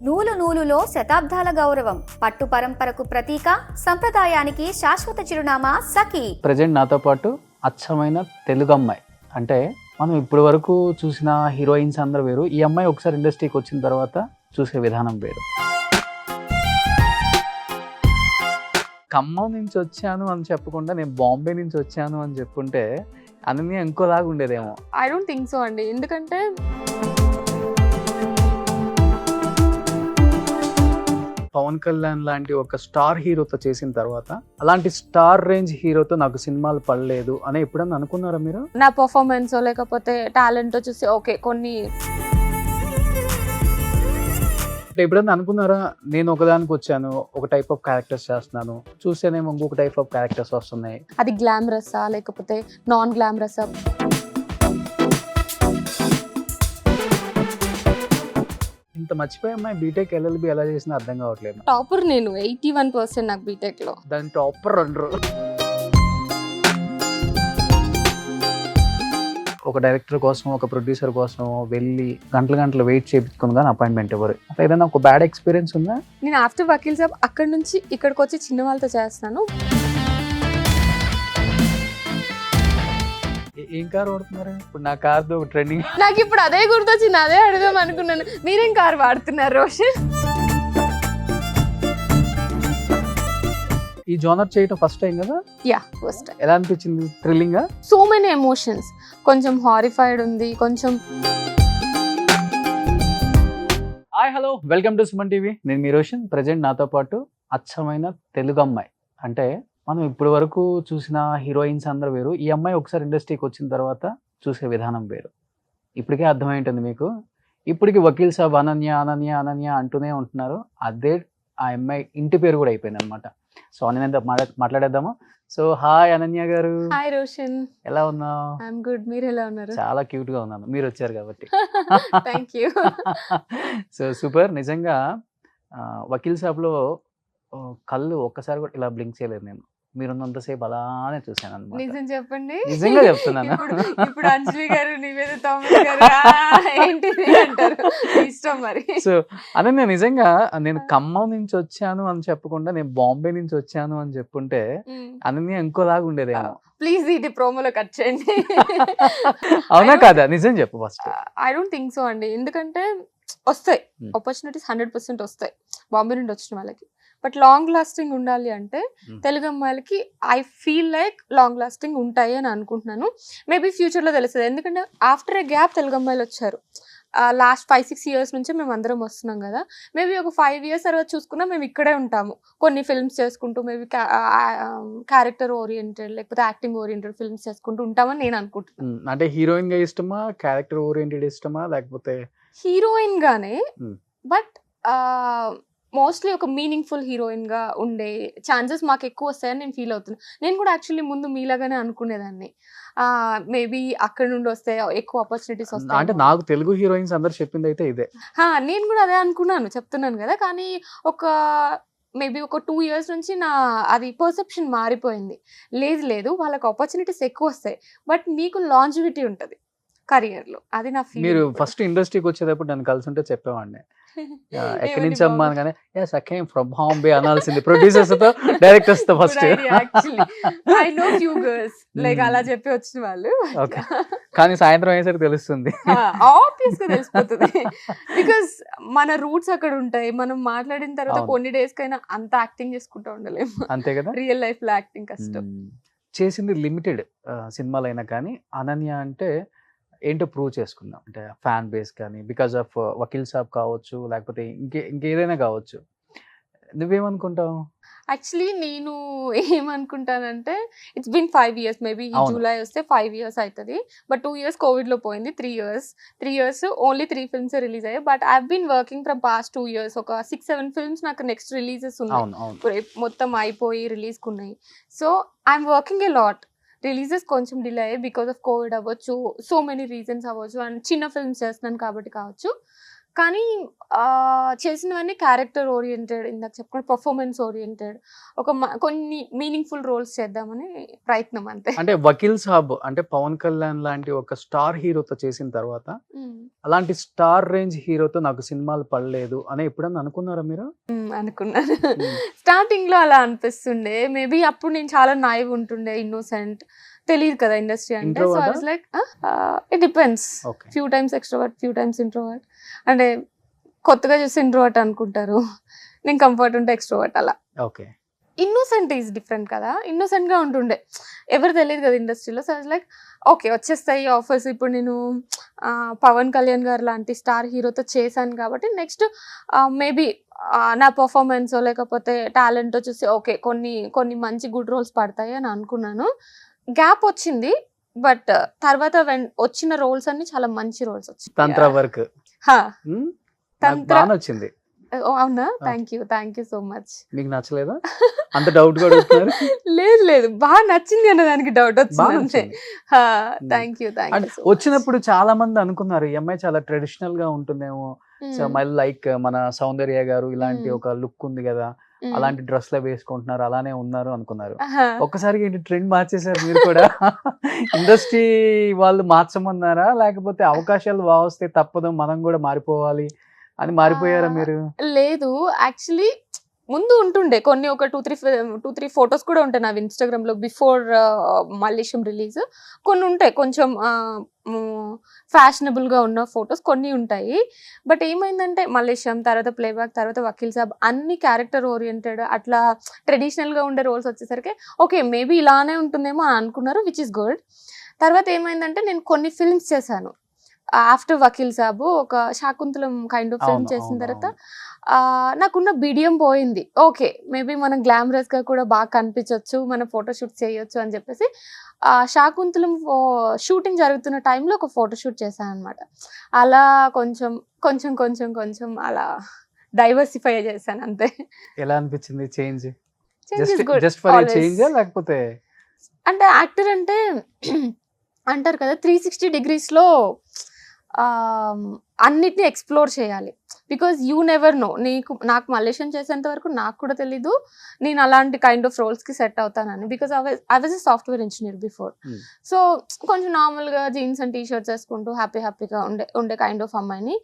నూలు నూలులో శతాబ్దాల గౌరవం, పట్టు పరంపరకు ప్రతీక, సంప్రదాయానికి శాశ్వత చిరునామా సఖీ. ప్రజెంట్ నాతో పాటు అచ్చమైన తెలుగు అమ్మాయి. అంటే మనం ఇప్పటి వరకు చూసిన హీరోయిన్స్ అందరూ వేరు, ఈ అమ్మాయి ఒకసారి ఇండస్ట్రీకి వచ్చిన తర్వాత చూసే విధానం వేరు. ఖమ్మం నుంచి వచ్చాను అని చెప్పకుండా నేను బాంబే నుంచి వచ్చాను అని చెప్పుంటే అనన్య ఇంకోలాగా ఉండేదేమో. ఐ డోంట్ థింక్ సో అండి. ఎందుకంటే పవన్ కళ్యాణ్ లాంటి ఒక స్టార్ హీరోతో చేసిన తర్వాత అలాంటి స్టార్ రేంజ్ హీరోతో నాకు సినిమాలు పడలేదు అని ఎప్పుడన్నా అనుకున్నారా మీరు? నా పర్ఫార్మెన్స్ లేకపోతే టాలెంట్ చూసి ఓకే కొన్ని ఎప్పుడన్నా అనుకున్నారా నేను ఒకదానికి వచ్చాను, ఒక టైప్ ఆఫ్ క్యారెక్టర్స్ చేస్తున్నాను, చూస్తేనేమో ఇంకొక టైప్ ఆఫ్ క్యారెక్టర్స్ వస్తున్నాయి, అది గ్లామరసా లేకపోతే నాన్ గ్లామరసా? ఇంత మర్చిపోయి అమ్మాయి బీటెక్ ఎల్ఎల్బి ఎలా చేసినా అర్థం కావట్లేదు. టాపర్ నేను 81% నాకు బీటెక్ లో. దాని టాపర్ అంటారు. ఒక డైరెక్టర్ కోసం, ఒక ప్రొడ్యూసర్ కోసం వెళ్ళి గంటలు వెయిట్ చేయించుకుని కానీ అపాయింట్మెంట్ ఎవరు అట్లా ఏదైనా ఒక బ్యాడ్ ఎక్స్పీరియన్స్ ఉందా? నేను ఆఫ్టర్ వకీల్ సాబ్ అక్కడ నుంచి ఇక్కడికి వచ్చి చిన్న వాళ్ళతో చేస్తాను. ఏం కార్ వాడుతున్నారు ఇప్పుడు? నా కార్తో ఒక ట్రెండింగ్. నాకు ఇప్పుడు అదే గుర్తొచ్చింది, అదే అడుగుదాం అనుకున్నాను. మీరేం కార్ వాడుతున్నారు రోషన్? ఈ జోనర్ చేయటం ఫస్ట్ టైం కదా? Yeah first time. ఎలా అనిపించింది? థ్రిల్లింగ్? So many emotions. కొంచెం హారిఫైడ్ ఉంది, కొంచెం. Hi hello, welcome to Suman TV. నేను మీ రోషన్. ప్రజెంట్ నాతో పాటు అచ్చమైన తెలుగు అమ్మాయి. అంటే మనం ఇప్పటి వరకు చూసిన హీరోయిన్స్ అందరూ వేరు, ఈ అమ్మాయి ఒకసారి ఇండస్ట్రీకి వచ్చిన తర్వాత చూసే విధానం వేరు. ఇప్పటికే అర్థమై ఉంటుంది మీకు. ఇప్పటికి వకీల్ సాబ్ అనన్య అనన్య అనన్య అంటూనే ఉంటున్నారు. అదే ఆ అమ్మాయి ఇంటి పేరు కూడా అయిపోయింది అనమాట. సో అనన్య మాట్లాడేద్దాము. So hi Ananya garu. Hi Roshan, ఎలా ఉన్నావు? I'm good. మీరు ఎలా ఉన్నారు? చాలా క్యూట్ గా ఉన్నాను, మీరు వచ్చారు కాబట్టి. Thank you. So super. నిజంగా వకీల్ సాబ్లో కళ్ళు ఒక్కసారి కూడా ఇలా బ్లింక్ చేయలేదు నేను. మీరున్నంతసేపు అలానే చూసాను అన్నమాట. నిజం చెప్పండి. నిజంగా చెప్తున్నాను. ఇప్పుడు అంజలి గారు, నివేద తమ్ముడు గారు ఏంటిది అంటారు, ఇష్టం మరి. సో అనన్య నిజంగా నేను ఖమ్మం నుంచి వచ్చాను అని చెప్పకుండా నేను బాంబే నుంచి వచ్చాను అని చెప్పుంటే అనన్య ఇంకోలాగా ఉండేదేమో. ప్లీజ్ ఇది ప్రోమోలో కట్ చేయండి. అవునా కాదా? నిజం చెప్పు first. I don't think so అండి. ఎందుకంటే వస్తాయి ఆపర్చునిటీస్, 100% వస్తాయి బాంబే నుండి వచ్చిన వాళ్ళకి. బట్ లాంగ్ లాస్టింగ్ ఉండాలి అంటే తెలుగు అమ్మాయిలకి I feel like long lasting ఉంటాయి అని అనుకుంటున్నాను. మేబీ ఫ్యూచర్లో తెలుస్తుంది. ఎందుకంటే ఆఫ్టర్ ఏ గ్యాప్ తెలుగు అమ్మాయిలు వచ్చారు. లాస్ట్ 5-6 years నుంచి మేము అందరం వస్తున్నాం కదా. మేబీ ఒక 5 years తర్వాత చూసుకున్నా మేము ఇక్కడే ఉంటాము, కొన్ని ఫిల్మ్స్ చేసుకుంటూ, మేబీ క్యారెక్టర్ ఓరియంటెడ్ లేకపోతే యాక్టింగ్ ఓరియంటెడ్ ఫిల్మ్స్ చేసుకుంటూ ఉంటామని నేను అనుకుంటున్నాను. అంటే హీరోయిన్ గా ఇష్టమా, క్యారెక్టర్ ఓరియంటెడ్ ఇష్టమా, లేకపోతే హీరోయిన్ గానే, బట్ మోస్ట్లీ ఒక మీనింగ్ఫుల్ హీరోయిన్ గా ఉండే ఛాన్సెస్ మాకు ఎక్కువ వస్తాయని నేను ఫీల్ అవుతున్నాను. నేను కూడా యాక్చువల్లీ ముందు మీలాగానే అనుకునేదాన్ని. మేబీ అక్కడ నుండి వస్తే ఎక్కువ ఆపర్చునిటీస్ వస్తాయి అంటే నాకు తెలుగు హీరోయిన్స్ అందరు చెప్పింది అయితే ఇదే. నేను కూడా అదే అనుకున్నాను, చెప్తున్నాను కదా. కానీ ఒక మేబీ ఒక 2 years నుంచి నా అది పర్సెప్షన్ మారిపోయింది. లేదు వాళ్ళకి ఆపర్చునిటీస్ ఎక్కువ వస్తాయి, బట్ మీకు లాంజివిటీ ఉంటుంది కెరియర్ లో. అది నా ఫీల్. మీరు ఫస్ట్ ఇండస్ట్రీకి వచ్చేటప్పుడు నన్ను కలిసి ఉంటే చెప్పేవాడిని ఎక్కడి నుంచి అమ్మాను కానీ yes I came from Bombay అనాల్సింది, ప్రొడ్యూసర్స్ తో డైరెక్టర్స్ తో first. I know few girls like అలా చెప్పి వచ్చిన వాళ్ళు. ఓకే, కానీ సాయంత్రం అయ్యేసరికి తెలుస్తుంది. ఆబ్వియస్ గా తెలిసిపోతుంది. బికాస్ మన రూట్స్ అక్కడ ఉంటాయి. మనం మాట్లాడిన తర్వాత కొన్ని డేస్ కైనా అంత యాక్టింగ్ చేసుకుంటూ ఉండలేము. అంతే కదా. రియల్ లైఫ్ లో యాక్టింగ్ కష్టం. చేసింది లిమిటెడ్ సినిమాలు అయినా కానీ అనన్య అంటే ఏంటో ప్రూవ్ చేసుకుందాం. అంటే ఫ్యాన్ బేస్ కానీ బికాస్ ఆఫ్ వకీల్ సాబ్ కావచ్చు, లేకపోతే ఇంకేదైనా కావచ్చు. నువ్వేమనుకుంటావు? యాక్చువల్లీ నేను ఏమనుకుంటానంటే ఇట్స్ బీన్ 5 years. మేబీ ఈ జూలై వస్తే 5 years అవుతుంది. బట్ 2 years కోవిడ్ లో పోయింది. 3 years ఓన్లీ 3 films రిలీజ్ అయ్యాయి. But I been working from past 2 years. ఒక 6-7 films నాకు నెక్స్ట్ రిలీజెస్ ఉన్నాయి, మొత్తం అయిపోయి రిలీజ్ కున్నాయి. So I'm working a lot. Releases కొంచెం డిలే బికాస్ ఆఫ్ కోవిడ్ అవ్వచ్చు, సో మెనీ రీజన్స్ అవ్వచ్చు, అండ్ చిన్న ఫిల్మ్స్ చేస్తున్నాను కాబట్టి కావచ్చు. కానీ చేసినవన్నీ క్యారెక్టర్ ఓరియంటెడ్, ఇందాక చెప్పుకుంటే పర్ఫార్మెన్స్ ఓరియంటెడ్, కొన్ని మీనింగ్ఫుల్ రోల్స్ చేద్దామని ప్రయత్నం అంతే. అంటే వకీల్ సాబ్ అంటే పవన్ కళ్యాణ్ లాంటి ఒక స్టార్ హీరోతో చేసిన తర్వాత అలాంటి స్టార్ రేంజ్ హీరోతో నాకు సినిమాలు పడలేదు అని ఎప్పుడన్నా అనుకున్నారా మీరు? అనుకున్నాను. స్టార్టింగ్ లో అలా అనిపిస్తుండే, మేబీ అప్పుడు నేను చాలా నాయివ్ ఉంటుండే, ఇన్నోసెంట్, తెలియదు కదా ఇండస్ట్రీ అంటే. So I was like it depends, few times extrovert, few times introvert. అంటే కొత్తగా చూసి ఇంట్రోవర్ట్ అనుకుంటారు, నేను కంఫర్ట్ ఉంటే ఎక్స్ట్రోవర్ట్ అలా. ఓకే, ఇన్నోసెంట్ ఈజ్ డిఫరెంట్ కదా, ఇన్నోసెంట్ గా ఉంటుండే, ఎవరు తెలియదు కదా ఇండస్ట్రీలో. సో లైక్ ఓకే వచ్చేస్తాయి ఆఫర్స్, ఇప్పుడు నేను పవన్ కళ్యాణ్ గారు లాంటి స్టార్ హీరోతో చేశాను కాబట్టి నెక్స్ట్ మేబీ నా పర్ఫార్మెన్స్ లేకపోతే టాలెంట్ చూసి ఓకే కొన్ని మంచి గుడ్ రోల్స్ పడతాయి అని అనుకున్నాను. గ్యాప్ వచ్చింది, బట్ తర్వాత వచ్చిన రోల్స్ అన్ని చాలా మంచి రోల్స్ వచ్చాయి. తంత్ర వర్క్ వచ్చింది. అవునా, థ్యాంక్ యూ సో మచ్. మీకు నచ్చలేదా? అంత డౌట్ కూడా లేదు బాగా నచ్చింది అన్న దానికి డౌట్ వచ్చింది. Thank you. వచ్చినప్పుడు చాలా మంది అనుకున్నారు ఈ అమ్మాయి చాలా ట్రెడిషనల్ గా ఉంటుందేమో, మళ్ళీ లైక్ మన సౌందర్య గారు ఇలాంటి ఒక లుక్ ఉంది కదా, అలాంటి డ్రెస్ లో వేసుకుంటున్నారు, అలానే ఉన్నారు అనుకున్నారు. ఒక్కసారి ఏంటి ట్రెండ్ మార్చేసారు మీరు కూడా? ఇండస్ట్రీ వాళ్ళు మార్చమన్నారా, లేకపోతే అవకాశాలు వస్తే తప్పదు మనం కూడా మారిపోవాలి అని మారిపోయారా మీరు? లేదు, యాక్చువల్లీ ముందు ఉంటుండే కొన్ని ఒక టూ త్రీ ఫొటోస్ కూడా ఉంటాయి నా ఇన్స్టాగ్రామ్ లో, బిఫోర్ మల్లేశం రిలీజ్. కొన్ని ఉంటాయి కొంచెం ఫ్యాషనబుల్ గా ఉన్న ఫొటోస్ కొన్ని ఉంటాయి. బట్ ఏమైందంటే మల్లేశం తర్వాత ప్లేబ్యాక్ తర్వాత వకీల్ సాబ్ అన్ని క్యారెక్టర్ ఓరియంటెడ్, అట్లా ట్రెడిషనల్ గా ఉండే రోల్స్ వచ్చేసరికి ఓకే మేబీ ఇలానే ఉంటుందేమో అని అనుకున్నారు, విచ్ ఇస్ గుడ్. తర్వాత ఏమైందంటే నేను కొన్ని ఫిల్మ్స్ చేశాను ఆఫ్టర్ వకీల్ సాబ్, ఒక శాకుంతలం కైండ్ ఆఫ్ ఫిల్మ్ చేసిన తర్వాత నాకున్న బిడియం పోయింది. ఓకే మేబీ మనం గ్లామరస్ గా కూడా బాగా కనిపించవచ్చు, మనం ఫోటోషూట్ చేయొచ్చు అని చెప్పేసి శాకుంతలం షూటింగ్ జరుగుతున్న టైంలో ఒక ఫోటోషూట్ చేశాను అనమాట. అలా కొంచెం కొంచెం కొంచెం కొంచెం అలా డైవర్సిఫై చేశాను అంతే. ఎలా అనిపించింది చేంజ్? లేకపోతే అంటే యాక్టర్ అంటే అంటారు కదా 360 degrees అన్నిటిని ఎక్స్ప్లోర్ చేయాలి. బికాజ్ యూ నెవర్ నో, నాకు మలేషియన్ చేసేంత వరకు నాకు కూడా తెలీదు నేను అలాంటి కైండ్ ఆఫ్ రోల్స్కి సెట్ అవుతానని. Because I was a software engineer before. So కొంచెం నార్మల్గా జీన్స్ అండ్ టీషర్ట్స్ వేసుకుంటూ హ్యాపీగా ఉండే కైండ్ ఆఫ్ అమ్మాయిని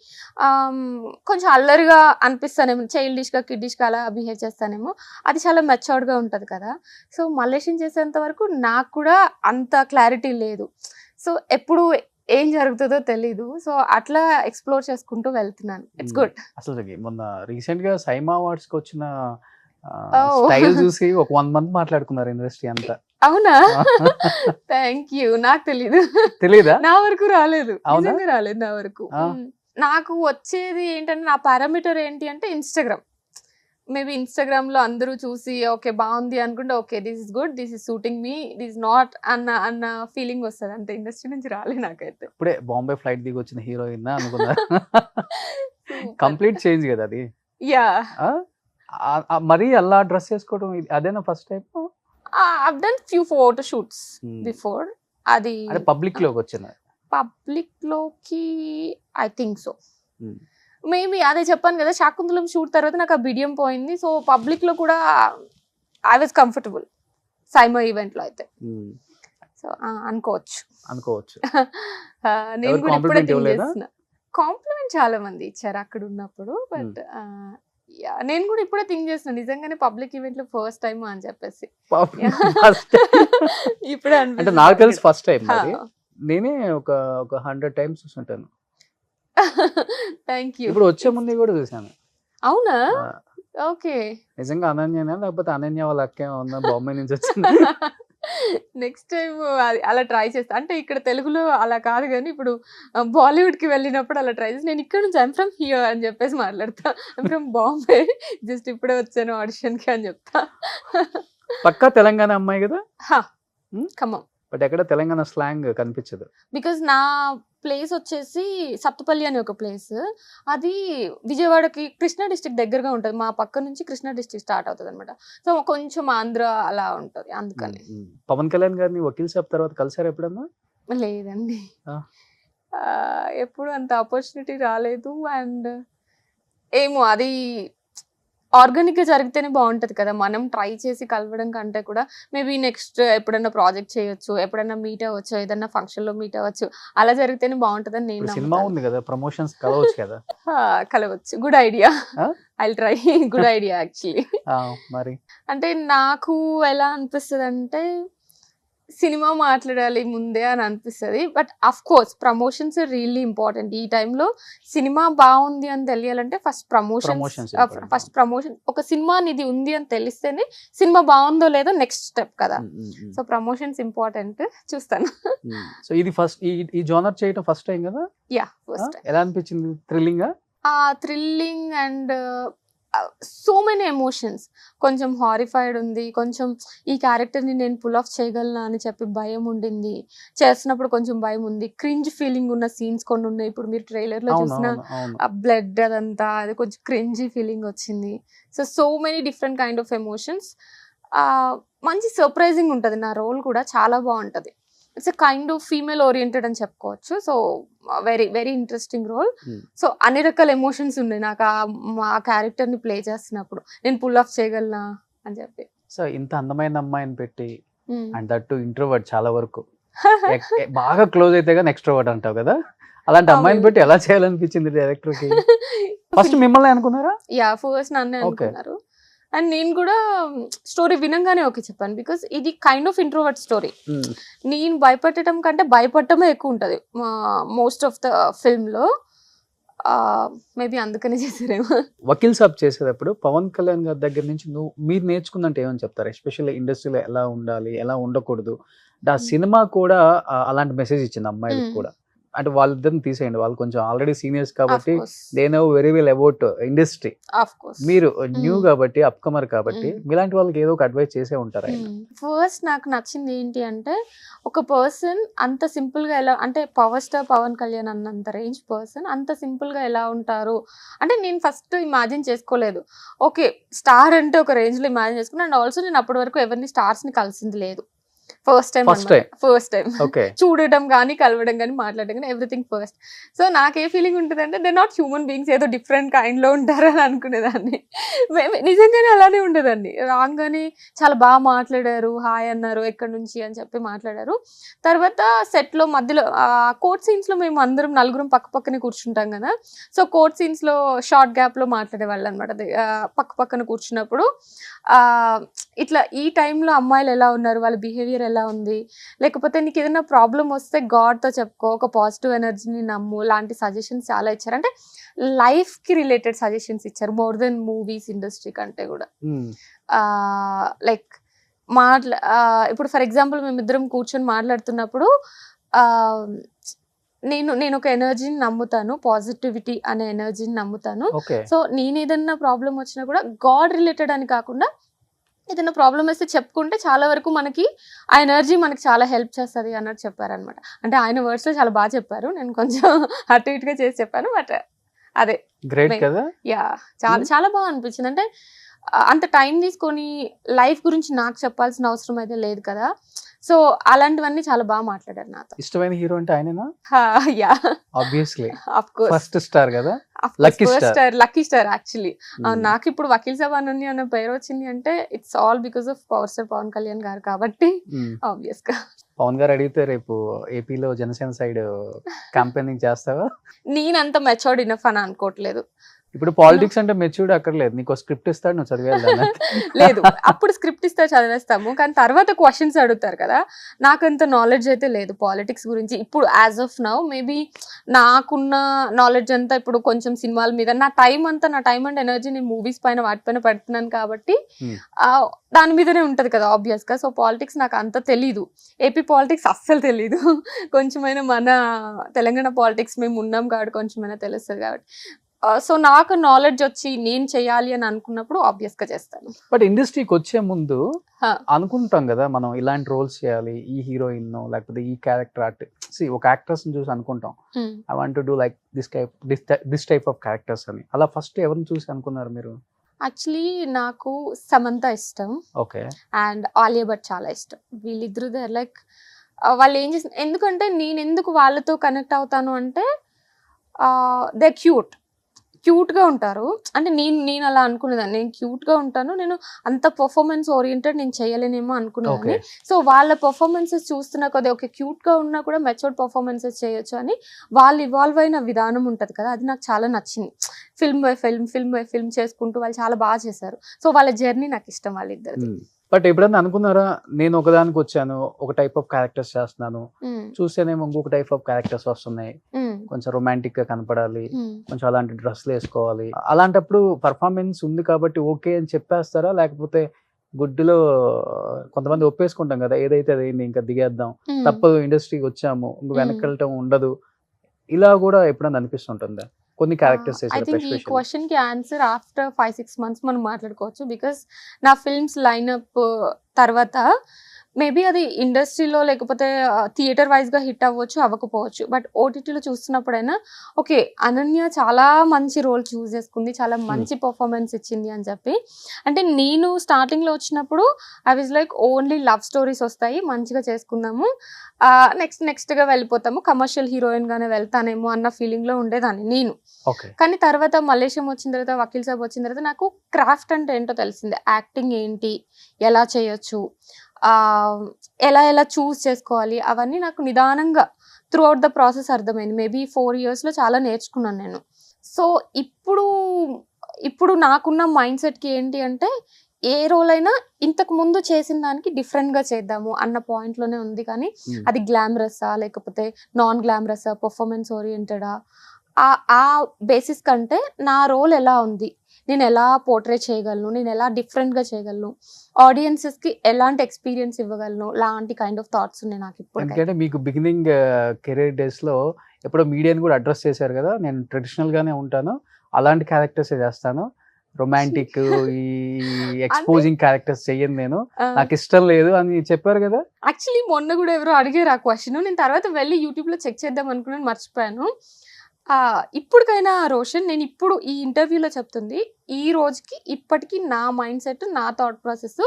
కొంచెం అల్లరిగా అనిపిస్తానేమో, చైల్డిష్గా కిడ్డిష్గా అలా బిహేవ్ చేస్తానేమో, అది చాలా మెచ్యూర్డ్గా ఉంటుంది కదా. సో మలేషియన్ చేసేంత వరకు నాకు కూడా అంత క్లారిటీ లేదు. సో ఎప్పుడు ఏం జరుగుతుందో తెలీదు. సో అట్లా ఎక్స్ప్లోర్ చేసుకుంటూ వెళ్తున్నాను. It's good. అసలు మొన్న రీసెంట్ గా సైమా అవార్డ్స్ కి వచ్చిన స్టైల్ చూసి ఒక 1 month మాట్లాడుకున్నారు ఇండస్ట్రీ అంతా. అవునా? Thank you. నాకు తెలీదా? నా వరకు రాలేదు, రాలేదు నా వరకు. నాకు వచ్చేది ఏంటంటే నా పారామీటర్ ఏంటి అంటే ఇన్స్టాగ్రామ్. మేబీ ఇన్స్టాగ్రామ్ లో అందరూ చూసి ఓకే బాగుంది అనుకుంటే okay this is good, this is suiting me, this not అన్న ఫీలింగ్ వస్తుంది అంతే. ఇండస్ట్రీ నుంచి రాలే నాకైతే. ఇప్పుడే బాంబే ఫ్లైట్ దిగి వచ్చిన హీరోయిన్ అనుకున్నా. కంప్లీట్ చేంజ్ కదా అది. యా, మరి అలా డ్రెస్ చేసుకోవడం అదేనా first time? I've done few photo shoots before. అది పబ్లిక్ లోకి వచ్చిన పబ్లిక్ లోకి ఐ థింక్ సో. మేబీ అదే చెప్పాను కదా, శాకుంతలం షూట్ తర్వాత నాకు ఆ బిడియం పోయింది. సో పబ్లిక్ లో కూడా I was comfortable SIIMA event లో అయితే. సో అనుకోవచ్చు. నేను కూడా ఇప్పుడే థింక్ చేస్తున్నా. కాంప్లిమెంట్ చాలా మంది ఇచ్చారు అక్కడ ఉన్నప్పుడు. బట్ నేను కూడా ఇప్పుడే థింక్ చేస్తున్నా నిజంగానే పబ్లిక్ ఈవెంట్ లో ఫస్ట్ టైం అని చెప్పేసి. ఇప్పుడే అంటే నాకు తెలుసు ఫస్ట్ టైం. నేనే ఒక 100 times చూసుంటాను. Thank you. ఇప్పుడు వచ్చే ముందు కూడా చూసాను. అవునా? ఓకే. నిజంగా అనన్యనా లేకపోతే అనన్య వాళ్ళ అక్కే ఉన్న బాంబే నుంచి వచ్చింది? నెక్స్ట్ టైం అలా ట్రై చేస్తా. అంటే ఇక్కడ తెలుగులో అలా కాదు కానీ ఇప్పుడు బాలీవుడ్ కి వెళ్ళినప్పుడు అలా ట్రై చేసి నేను ఇక్కడ నుంచి ఐమ్ ఫ్రమ్ హియర్ అని చెప్పేసి మాట్లాడతా. ఐమ్ ఫ్రమ్ బాంబే, జస్ట్ ఇప్పుడే వచ్చాను ఆడిషన్ కి అని చెప్తా. పక్కా తెలంగాణ అమ్మాయి కదా? ఖమ్మం. బట్ ఎక్కడ తెలంగాణ స్లాంగ్ కనిపించదు. బికాజ్ నా ప్లేస్ వచ్చేసి సప్తపల్లి అనే ఒక ప్లేస్, అది విజయవాడకి కృష్ణా డిస్ట్రిక్ట్ దగ్గరగా ఉంటుంది. మా పక్క నుంచి కృష్ణా డిస్ట్రిక్ట్ స్టార్ట్ అవుతుంది అనమాట. సో కొంచెం ఆంధ్ర అలా ఉంటుంది అందుకని. పవన్ కళ్యాణ్ గారిని వకీల్ సాబ్ తర్వాత కలిసారు ఎప్పుడన్నా? లేదండి. ఎప్పుడు అంత ఆపర్చునిటీ రాలేదు. అండ్ ఏమో అది ఆర్గానిక్ గా జరిగితేనే బాగుంటది కదా, మనం ట్రై చేసి కలవడం కంటే కూడా మేబీ నెక్స్ట్ ఎప్పుడైనా ప్రాజెక్ట్ చేయొచ్చు, ఎప్పుడైనా మీట్ అవ్వచ్చు, ఏదైనా ఫంక్షన్ లో మీట్ అవ్వచ్చు, అలా జరిగితేనే బాగుంటదని నేను ఇప్పుడు సినిమా నమ్ముతాను. ఉంది కదా, ప్రమోషన్స్ కలవచ్చు కదా. కలవచ్చు, గుడ్ ఐడియా. ఆ? I try, good idea actually. మరి అంటే నాకు ఎలా అనిపిస్తుంది అంటే సినిమా మాట్లాడాలి ముందే అని అనిపిస్తుంది. But of course promotions really important. ఈ టైంలో సినిమా బాగుంది అని తెలియాలంటే first Promotions important. First promotion. ఒక సినిమా ఇది ఉంది అని తెలిస్తేనే సినిమా బాగుందో లేదో నెక్స్ట్ స్టెప్ కదా. So promotions important. చూస్తాను. సో ఇది ఫస్ట్ ఈ జోనర్ చేయడం ఫస్ట్ టైం కదా. యా, ఫస్ట్ ఎలా అనిపించింది? Thrilling thrilling and so many emotions. కొంచెం హారిఫైడ్ ఉంది, కొంచెం ఈ క్యారెక్టర్ని నేను పుల్ ఆఫ్ చేయగలనా అని చెప్పి భయం ఉండింది, చేస్తున్నప్పుడు కొంచెం భయం ఉంది, క్రింజ్ ఫీలింగ్ ఉన్న సీన్స్ కొన్ని ఉన్నాయి. ఇప్పుడు మీరు ట్రైలర్లో చూసిన బ్లడ్ అదంతా అది కొంచెం క్రింజీ ఫీలింగ్ వచ్చింది. So many different kind of emotions. మంచి సర్ప్రైజింగ్ ఉంటుంది. నా రోల్ కూడా చాలా బాగుంటుంది. It's a kind of female oriented అని చెప్పుకోవచ్చు. So very very interesting role. So అన్ని రకాల ఎమోషన్స్ ఉన్నాయి నాకు ఆ క్యారెక్టర్ని ప్లే చేస్తున్నప్పుడు. నేను పుల్ ఆఫ్ చేయగలనా అని చెప్పి. సో ఇంత అందమైన అమ్మాయిని పెట్టి అండ్ దట్ ఇంట్రోవర్ట్ చాలా వరకు బాగా క్లోజ్ అయితే కానీ ఎక్స్ట్రోవర్ట్ అంటావు కదా, అలాంటి అమ్మాయిని పెట్టి ఎలా చేయాలనిపించింది డైరెక్టర్ కి? ఫస్ట్ మిమ్మల్ని అనుకున్నారా? యా, ఫస్ట్ నన్నే అనుకున్నారు. అండ్ నేను కూడా స్టోరీ వినంగానే ఓకే చెప్పాను. బికాస్ ఇది కైండ్ ఆఫ్ ఇంట్రోవర్ట్ స్టోరీ. నేను భయపెట్టడం కంటే భయపడటమే ఎక్కువ ఉంటుంది మోస్ట్ ఆఫ్ ద ఫిల్మ్లో. మేబీ అందుకనే చేశారేమో. వకీల్ సాబ్ చేసేటప్పుడు పవన్ కళ్యాణ్ గారి దగ్గర నుంచి మీరు నేర్చుకున్నట్టు ఏమని చెప్తారు? ఎస్పెషల్లీ ఇండస్ట్రీలో ఎలా ఉండాలి, ఎలా ఉండకూడదు. ఆ సినిమా కూడా అలాంటి మెసేజ్ ఇచ్చింది అమ్మాయిలకు కూడా. అంటే వాళ్ళిద్దరిని తీసేయండి, వాళ్ళు కొంచెం ఆల్రెడీ సీనియర్స్ కాబట్టి they know very well about industry. మీరు న్యూ కాబట్టి, అప్కమర్ కాబట్టి మీలాంటి వాళ్ళకి ఏదో ఒక అడ్వైస్ చేసే ఉంటారు. ఫస్ట్ నాకు నచ్చింది ఏంటి అంటే ఒక పర్సన్ అంత సింపుల్ గా ఎలా, అంటే పవర్ స్టార్ పవన్ కళ్యాణ్ అన్నంత రేంజ్ పర్సన్ అంత సింపుల్ గా ఎలా ఉంటారు అంటే నేను ఫస్ట్ ఇమాజిన్ చేసుకోలేదు. ఓకే, స్టార్ అంటే ఒక రేంజ్ లో ఇమాజిన్ చేసుకున్నాను. అండ్ ఆల్సో నేను అప్పటి వరకు ఎవరిని స్టార్స్ ని కలిసింది లేదు. ఫస్ట్ టైం చూడటం కానీ, కలవడం కానీ, మాట్లాడడం కానీ, ఎవ్రీథింగ్ ఫస్ట్. సో నాకే ఫీలింగ్ ఉంటుంది అంటే దే నాట్ హ్యూమన్ బీయింగ్స్, ఏదో డిఫరెంట్ కైండ్ లో ఉంటారని అనుకునేదాన్ని. నిజంగానే అలానే ఉండేదాన్ని. రాగానే చాలా బాగా మాట్లాడారు, హాయ్ అన్నారు, ఎక్కడి నుంచి అని చెప్పి మాట్లాడారు. తర్వాత సెట్ లో మధ్యలో కోర్ట్ సీన్స్ లో మేము అందరం నలుగురం పక్క పక్కనే కూర్చుంటాం కదా. సో కోర్ట్ సీన్స్ లో షార్ట్ గ్యాప్ లో మాట్లాడేవాళ్ళు అనమాట. పక్క పక్కన కూర్చున్నప్పుడు ఇట్లా ఈ టైంలో అమ్మాయిలు ఎలా ఉన్నారు, వాళ్ళ బిహేవియర్ ఎలా ఉంది, లేకపోతే నీకు ఏదైనా ప్రాబ్లం వస్తే గాడ్తో చెప్పుకో, ఒక పాజిటివ్ ఎనర్జీని నమ్ము లాంటి సజెషన్స్ చాలా ఇచ్చారు. అంటే లైఫ్కి రిలేటెడ్ సజెషన్స్ ఇచ్చారు మోర్ దెన్ మూవీస్ ఇండస్ట్రీ కంటే కూడా. లైక్ ఇప్పుడు ఫర్ ఎగ్జాంపుల్ మేమిద్దరం కూర్చొని మాట్లాడుతున్నప్పుడు నేను ఒక ఎనర్జీని నమ్ముతాను, పాజిటివిటీ అనే ఎనర్జీని నమ్ముతాను. సో నేను ఏదన్నా ప్రాబ్లం వచ్చినా కూడా గాడ్ రిలేటెడ్ అని కాకుండా ఏదైనా ప్రాబ్లం వస్తే చెప్పుకుంటే చాలా వరకు మనకి ఆ ఎనర్జీ మనకి చాలా హెల్ప్ చేస్తుంది అన్నట్టు చెప్పారనమాట. అంటే ఆయన వర్డ్స్ లో చాలా బాగా చెప్పారు, నేను కొంచెం అటు ఇటుగా చేసి చెప్పాను. బట్ అదే గ్రేట్ కదా. యా, చాలా చాలా బాగా అనిపించింది. అంటే అంత టైం తీసుకొని లైఫ్ గురించి నాకు చెప్పాల్సిన అవసరం అయితే లేదు కదా. సో అలాంటివన్నీ చాలా బాగా మాట్లాడారు నాతో. ఇష్టమైన హీరో అంటే ఆయనేనా? Yeah, obviously of course first star కదా, లక్కీ స్టార్ యాక్చువల్లీ. నాకు ఇప్పుడు వకీల్ సాబ్ అనన్య అన్న పేరు వచ్చింది అంటే it's all because of power star Pawan Kalyan garu కాబట్టి ఆబ్వియస్ గా. పవన్ గారు అడిగితే రేపు ఏపీలో జనసేన సైడ్ క్యాంపెయినింగ్ చేస్తావా? నేనంత మెచ్యూర్డ్ ఇనఫ్ అని అనుకోవట్లేదు. ఇప్పుడు పాలిటిక్స్ అంటే మెచ్యూర్డ్ అక్కర్లేదు, నీకు స్క్రిప్ట్ ఇస్తాడు, నువ్వు చదివేయాలి. లేదు, అప్పుడు స్క్రిప్ట్ ఇస్తే చదివేస్తాము, కానీ తర్వాత క్వశ్చన్స్ అడుగుతారు కదా. నాకు అంత నాలెడ్జ్ అయితే లేదు పాలిటిక్స్ గురించి ఇప్పుడు యాజ్ ఆఫ్ నౌ. మేబీ నాకున్న నాలెడ్జ్ అంతా ఇప్పుడు కొంచెం సినిమాల మీద, నా టైం అండ్ ఎనర్జీ నేను మూవీస్ పైన వాటిపైన పెడుతున్నాను కాబట్టి దాని మీదనే ఉంటది కదా ఆబ్వియస్ గా. సో పాలిటిక్స్ నాకు అంత తెలీదు, ఏపీ పాలిటిక్స్ అస్సలు తెలీదు. కొంచెమైనా మన తెలంగాణ పాలిటిక్స్ మేము ఉన్నాం కాబట్టి కొంచెమైనా తెలుస్తుంది కాబట్టి. సో నాకు నాలెడ్జ్ వచ్చి నేను చేయాలి అని అనుకున్నప్పుడు ఆబ్వియస్ గా చేస్తాను. బట్ ఇండస్ట్రీకి వచ్చే ముందు అనుకుంటాం కదా మనం ఇలాంటి రోల్స్ చేయాలి, ఈ హీరోయిన్ లేకపోతే ఈ క్యారెక్టర్ ఒక యాక్టర్స్ చూసి అనుకుంటాం I want to do like this type of characters అని. అలా ఫస్ట్ ఎవరిని చూసి అనుకున్నారు మీరు? యాక్చువల్లీ నాకు సమంత ఇష్టం, ఓకే, అండ్ ఆలియా భట్ చాలా ఇష్టం. వీళ్ళిద్దరు దే లైక్ వాళ్ళు ఏం చేసిన, ఎందుకంటే నేను ఎందుకు వాళ్ళతో కనెక్ట్ అవుతాను అంటే దే క్యూట్గా ఉంటారు. అంటే నేను అలా అనుకునేదాన్ని, నేను క్యూట్గా ఉంటాను, నేను అంత పర్ఫార్మెన్స్ ఓరియంటెడ్ నేను చేయలేనేమో అనుకునేదాన్ని. సో వాళ్ళ పర్ఫార్మెన్సెస్ చూస్తున్నా కొద్ది ఓకే క్యూట్గా ఉన్నా కూడా మెచ్యూర్డ్ పర్ఫార్మెన్సెస్ చేయొచ్చు అని వాళ్ళు ఇవాల్వ్ అయిన విధానం ఉంటుంది కదా, అది నాకు చాలా నచ్చింది. ఫిల్మ్ బై ఫిల్మ్ చేసుకుంటూ వాళ్ళు చాలా బాగా చేశారు. సో వాళ్ళ జర్నీ నాకు ఇష్టం వాళ్ళిద్దరిది. బట్ ఎప్పుడన్నా అనుకున్నారా, నేను ఒకదానికి వచ్చాను, ఒక టైప్ ఆఫ్ క్యారెక్టర్స్ చేస్తున్నాను, చూస్తేనేమో ఇంకొక టైప్ ఆఫ్ క్యారెక్టర్స్ వస్తున్నాయి, కొంచెం రొమాంటిక్ గా కనపడాలి, కొంచెం అలాంటి డ్రెస్లు వేసుకోవాలి, అలాంటప్పుడు పర్ఫార్మెన్స్ ఉంది కాబట్టి ఓకే అని చెప్పేస్తారా, లేకపోతే గుడ్డులో కొంతమంది ఒప్పేసుకుంటాం కదా, ఏదైతే అదైంది ఇంకా దిగేద్దాం, తప్పదు ఇండస్ట్రీకి వచ్చాము, ఇంక వెనక్కి వెళ్ళటం ఉండదు, ఇలా కూడా ఎప్పుడన్నా అనిపిస్తుంటుందా? కొన్ని క్యారెక్టర్స్ ఐ థింక్ ఈ క్వశ్చన్ కి ఆన్సర్ ఆఫ్టర్ 5-6 months మనం మాట్లాడుకోవచ్చు. బికాస్ నా ఫిల్మ్స్ లైనప్ తర్వాత మేబీ అది ఇండస్ట్రీలో లేకపోతే థియేటర్ వైజ్గా హిట్ అవ్వచ్చు, అవ్వకపోవచ్చు. బట్ ఓటీటీలో చూస్తున్నప్పుడైనా ఓకే అనన్య చాలా మంచి రోల్ చూస్ చేసుకుంది, చాలా మంచి పర్ఫార్మెన్స్ ఇచ్చింది అని చెప్పి. అంటే నేను స్టార్టింగ్లో వచ్చినప్పుడు I was like only love stories వస్తాయి, మంచిగా చేసుకుందాము, నెక్స్ట్గా వెళ్ళిపోతాము, కమర్షియల్ హీరోయిన్గానే వెళ్తానేమో అన్న ఫీలింగ్లో ఉండేదాన్ని నేను. కానీ తర్వాత మలేషియం వచ్చిన తర్వాత, వకీల్ సాబ్ వచ్చిన తర్వాత నాకు క్రాఫ్ట్ అంటే ఏంటో తెలిసింది. యాక్టింగ్ ఏంటి, ఎలా చేయొచ్చు, ఎలా చూస్ చేసుకోవాలి, అవన్నీ నాకు నిదానంగా త్రూ అవుట్ ద ప్రాసెస్ అర్థమైంది. మేబీ 4 yearsలో చాలా నేర్చుకున్నాను నేను. సో ఇప్పుడు నాకున్న మైండ్ సెట్కి ఏంటి అంటే, ఏ రోల్ అయినా ఇంతకు ముందు చేసిన దానికి డిఫరెంట్గా చేద్దాము అన్న పాయింట్లోనే ఉంది. కానీ అది గ్లామరస్సా లేకపోతే నాన్ గ్లామరస్సా, పర్ఫార్మెన్స్ ఓరియంటెడా, ఆ బేసిస్ కంటే నా రోల్ ఎలా ఉంది, నేను ఎలా పోర్ట్రే చేయగలను, నేను ఎలా డిఫరెంట్గా చేయగలను, ఆడియన్సెస్కి ఎలాంటి ఎక్స్పీరియన్స్ ఇవ్వగలను, లాంటి కైండ్ ఆఫ్ థాట్స్ ఉన్నాయి నాకు ఇప్పుడు. ఎందుకంటే మీకు బిగినింగ్ కెరీర్ డేస్లో ఎప్పుడో మీడియాని కూడా అడ్రస్ చేశారు కదా, నేను ట్రెడిషనల్గానే ఉంటాను, అలాంటి క్యారెక్టర్సే చేస్తాను, రొమాంటిక్ ఈ ఎక్స్పోజింగ్ క్యారెక్టర్స్ చెయ్యను, నేను నాకు ఇష్టం లేదు అని చెప్పారు కదా. యాక్చువల్లీ మొన్న కూడా ఎవరో అడిగారు ఆ క్వశ్చన్, నేను తర్వాత వెళ్ళి యూట్యూబ్లో చెక్ చేద్దాం అనుకున్నాను, మర్చిపోయాను. ఇప్పటికైనా రోషన్, నేను ఇప్పుడు ఈ ఇంటర్వ్యూలో చెప్తుంది, ఈ రోజుకి ఇప్పటికీ నా మైండ్ సెట్, నా థాట్ ప్రాసెస్,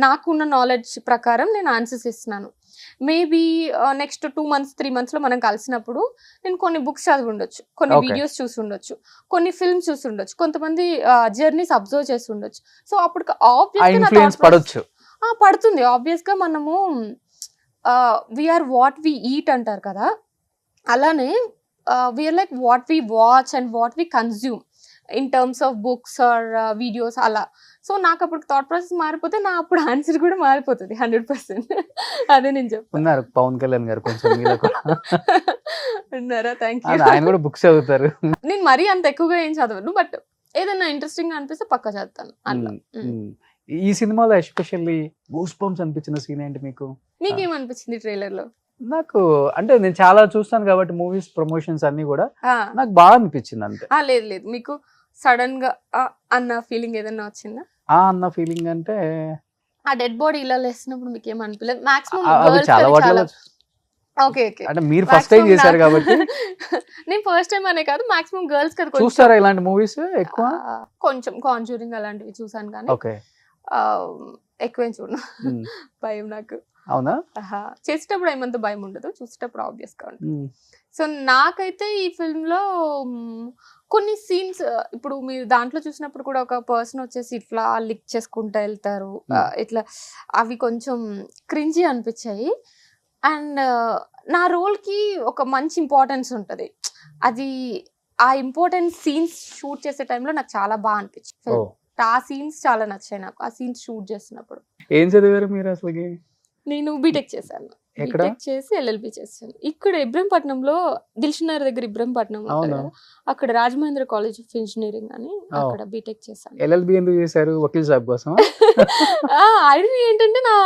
నాకున్న నాలెడ్జ్ ప్రకారం నేను ఆన్సర్స్ ఇస్తున్నాను. మేబీ నెక్స్ట్ 2 months 3 monthsలో మనం కలిసినప్పుడు నేను కొన్ని బుక్స్ చదివి ఉండొచ్చు, కొన్ని వీడియోస్ చూసి ఉండొచ్చు, కొన్ని ఫిల్మ్స్ చూసి ఉండొచ్చు, కొంతమంది జర్నీస్ అబ్జర్వ్ చేసి ఉండొచ్చు. సో అప్పుడు పడుతుంది ఆబ్వియస్గా. మనము వీఆర్ వాట్ వి ఈట్ అంటారు కదా, అలానే we are like what we watch and what we consume in terms of books or videos అలా. సో నాకు అప్పుడు థాట్ ప్రాసెస్ మారిపోతే నా అప్పుడు ఆన్సర్ కూడా మారిపోతుంది 100%. అదే నేను చెప్తున్నారు. పవన్ కళ్యాణ్ గారు కొంచెం ఉన్నారా? Thank you. ఆయన కూడా బుక్స్ చదువుతారు. నేను మరీ అంత ఎక్కువగా ఏం చదవను, బట్ ఏదైనా ఇంట్రెస్టింగ్ అనిపిస్తే పక్కా చదువుతాను అట్లా. ఈ సినిమాలో ఎస్పెషల్లీ గూస్ బంప్స్ అనిపించిన సీన్ ఏంటి మీకు? మీకేమనిపించింది ట్రైలర్ లో? నాకు అంటే నేను చాలా చూస్తాను కాబట్టి మూవీస్ ప్రమోషన్స్ అన్ని కూడా నాకు బాగా అనిపించింది అంతే. లేదు మీకు సడన్ గా అన్న ఫీలింగ్ ఏదైనా వచ్చిందా? అన్న ఫీలింగ్ అంటే ఆ డెడ్ బాడీ ఇలా లేసినప్పుడు మీకు ఏం అనిపించలేదు? మాక్సిమం ఓకే అంటే మీరు ఫస్ట్ టైం చేశారు కాబట్టి. నేను ఫస్ట్ టైం అనే కాదు, మాక్సిమం గర్ల్స్ కదా చూస్తారా ఇలాంటి మూవీస్ ఎక్కువ? కొంచెం కాంజూరింగ్ అలాంటివి చూసాను కానీ ఎక్కువేం చూడను, భయం నాకు. అవునా? చేసేటప్పుడు ఏమంత భయం ఉండదు, చూసేటప్పుడు ఆబ్వియస్ గా ఉంటుంది. సో నాకైతే ఈ ఫిల్మ్ లో కొన్ని సీన్స్, ఇప్పుడు మీరు దాంట్లో చూసినప్పుడు కూడా ఒక పర్సన్ వచ్చేసి ఇట్లా లిక్ చేసుకుంటూ వెళ్తారు, ఇట్లా అవి కొంచెం క్రింజీ అనిపించాయి. అండ్ నా రోల్ కి ఒక మంచి ఇంపార్టెన్స్ ఉంటుంది, అది ఆ ఇంపార్టెంట్ సీన్స్ షూట్ చేసే టైంలో నాకు చాలా బాగా అనిపించింది. ఆ సీన్స్ చాలా నచ్చాయి నాకు, ఆ సీన్స్ షూట్ చేసినప్పుడు. ఏం చదివారు మీరు అసలు? నేను బీటెక్ చేశాను, బీటెక్ చేసి ఎల్ఎల్బి చేశాను ఇక్కడ ఇబ్రహీంపట్నంలో, దిల్షునగర్ దగ్గర ఇబ్రహీంపట్నం ఉంటుంది కదా, అక్కడ రాజమహేంద్ర కాలేజ్ ఆఫ్ ఇంజనీరింగ్ అని అక్కడ బీటెక్ చేశాను. ఎల్ఎల్బి ఎందుకు చేశారు? వకీల్ సాబ్ కోసం? ఐడియా ఏంటంటే నా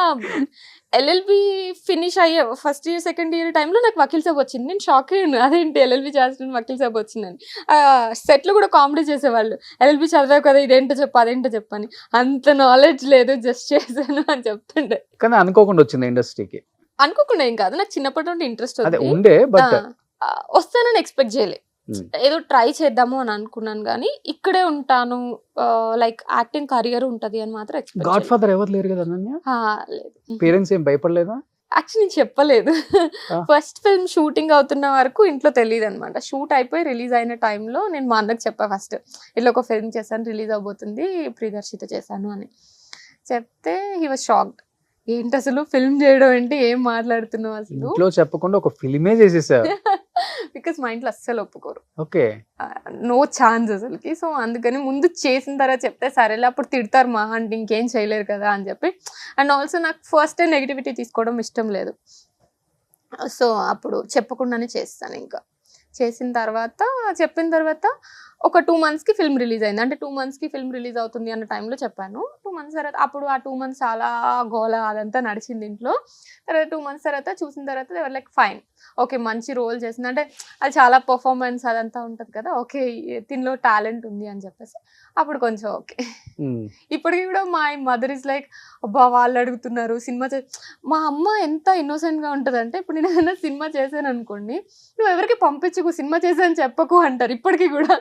ఎల్ఎల్బి ఫినిష్ అయ్యే ఫస్ట్ ఇయర్ సెకండ్ ఇయర్ టైంలో నాకు వకీల్ సాబ్ వచ్చింది. నేను షాక్ అయ్యాను, అదేంటి ఎల్ఎల్బి చేస్తాను వకీల్ సాబ్ వచ్చిందని. సెట్లో కూడా కామెడీ చేసేవాళ్ళు, ఎల్ఎల్బి చదివావు కదా ఇదేంటో చెప్పు అదేంటో చెప్పని. అంత నాలెడ్జ్ లేదు, జస్ట్ చేశాను అని చెప్తుండే. కానీ అనుకోకుండా వచ్చింది ఇండస్ట్రీకి. అనుకోకుండా ఏం కాదు, నాకు చిన్నప్పటి నుండి ఇంట్రెస్ట్ ఉండే, బట్ వస్తానని ఎక్స్పెక్ట్ చేయలే. ఏదో ట్రై చేద్దాము అని అనుకున్నాను కానీ ఇక్కడే ఉంటాను, లైక్ యాక్టింగ్ కెరియర్ ఉంటది అని మాత్రం ఎక్స్పెక్ట్. గాడ్ ఫాదర్ ఎవరు లేరు కదా అనన్య? లేదు. పేరెంట్స్ ఏం భయపడలేదా? యాక్చువల్లీ నేను చెప్పలేదు. ఆ. ఫస్ట్ ఫిల్మ్ షూటింగ్ అవుతున్న వరకు ఇంట్లో తెలియదు అనమాట. షూట్ అయిపోయి రిలీజ్ అయిన టైంలో నేను మా అన్నకు చెప్పా ఫస్ట్, ఇట్లా ఒక ఫిల్మ్ చేశాను, రిలీజ్ అవబోతుంది, ప్రియదర్శిత చేశాను అని చెప్తే హీ వాజ్ షాక్డ్. ఏంటి అసలు ఫిల్మ్ చేయడం ఏంటి, ఏం మాట్లాడుతున్నావు అసలు, ఇంట్లో చెప్పకుండా ఒక ఫిలిమే చేసేసారు. బికాస్ మా ఇంట్లో అస్సలు ఒప్పుకోరు, ఓకే. నో ఛాన్స్ అసలుకి. సో అందుకని ముందు చేసిన తర్వాత చెప్తే సరేలే, అప్పుడు తిడతారు మా అంటే ఇంకేం చేయలేరు కదా అని చెప్పి. అండ్ ఆల్సో నాకు ఫస్ట్ నెగిటివిటీ తీసుకోవడం ఇష్టం లేదు. సో అప్పుడు చెప్పకుండానే చేస్తాను. ఇంకా చెప్పిన తర్వాత ఒక 2 monthsకి ఫిల్మ్ రిలీజ్ అయింది. అంటే 2 monthsకి ఫిల్మ్ రిలీజ్ అవుతుంది అన్న టైంలో చెప్పాను. 2 months తర్వాత అప్పుడు ఆ 2 months చాలా గోల అదంతా నడిచింది ఇంట్లో. తర్వాత 2 months తర్వాత చూసిన తర్వాత ఎవరు లైక్ ఫైన్, ఓకే మంచి రోల్ చేసింది, అంటే అది చాలా పర్ఫార్మెన్స్ అదంతా ఉంటుంది కదా, ఓకే దీనిలో టాలెంట్ ఉంది అని చెప్పేసి అప్పుడు కొంచెం ఓకే. ఇప్పటికి కూడా మా మదర్ ఇస్ లైక్, అబ్బా వాళ్ళు అడుగుతున్నారు సినిమా మా అమ్మ ఎంత ఇన్నోసెంట్గా ఉంటుంది అంటే, ఇప్పుడు నేను ఏదైనా సినిమా చేశాను అనుకోండి, నువ్వు ఎవరికి పంపించకు, సినిమా చేశాను చెప్పకు అంటారు ఇప్పటికీ కూడా.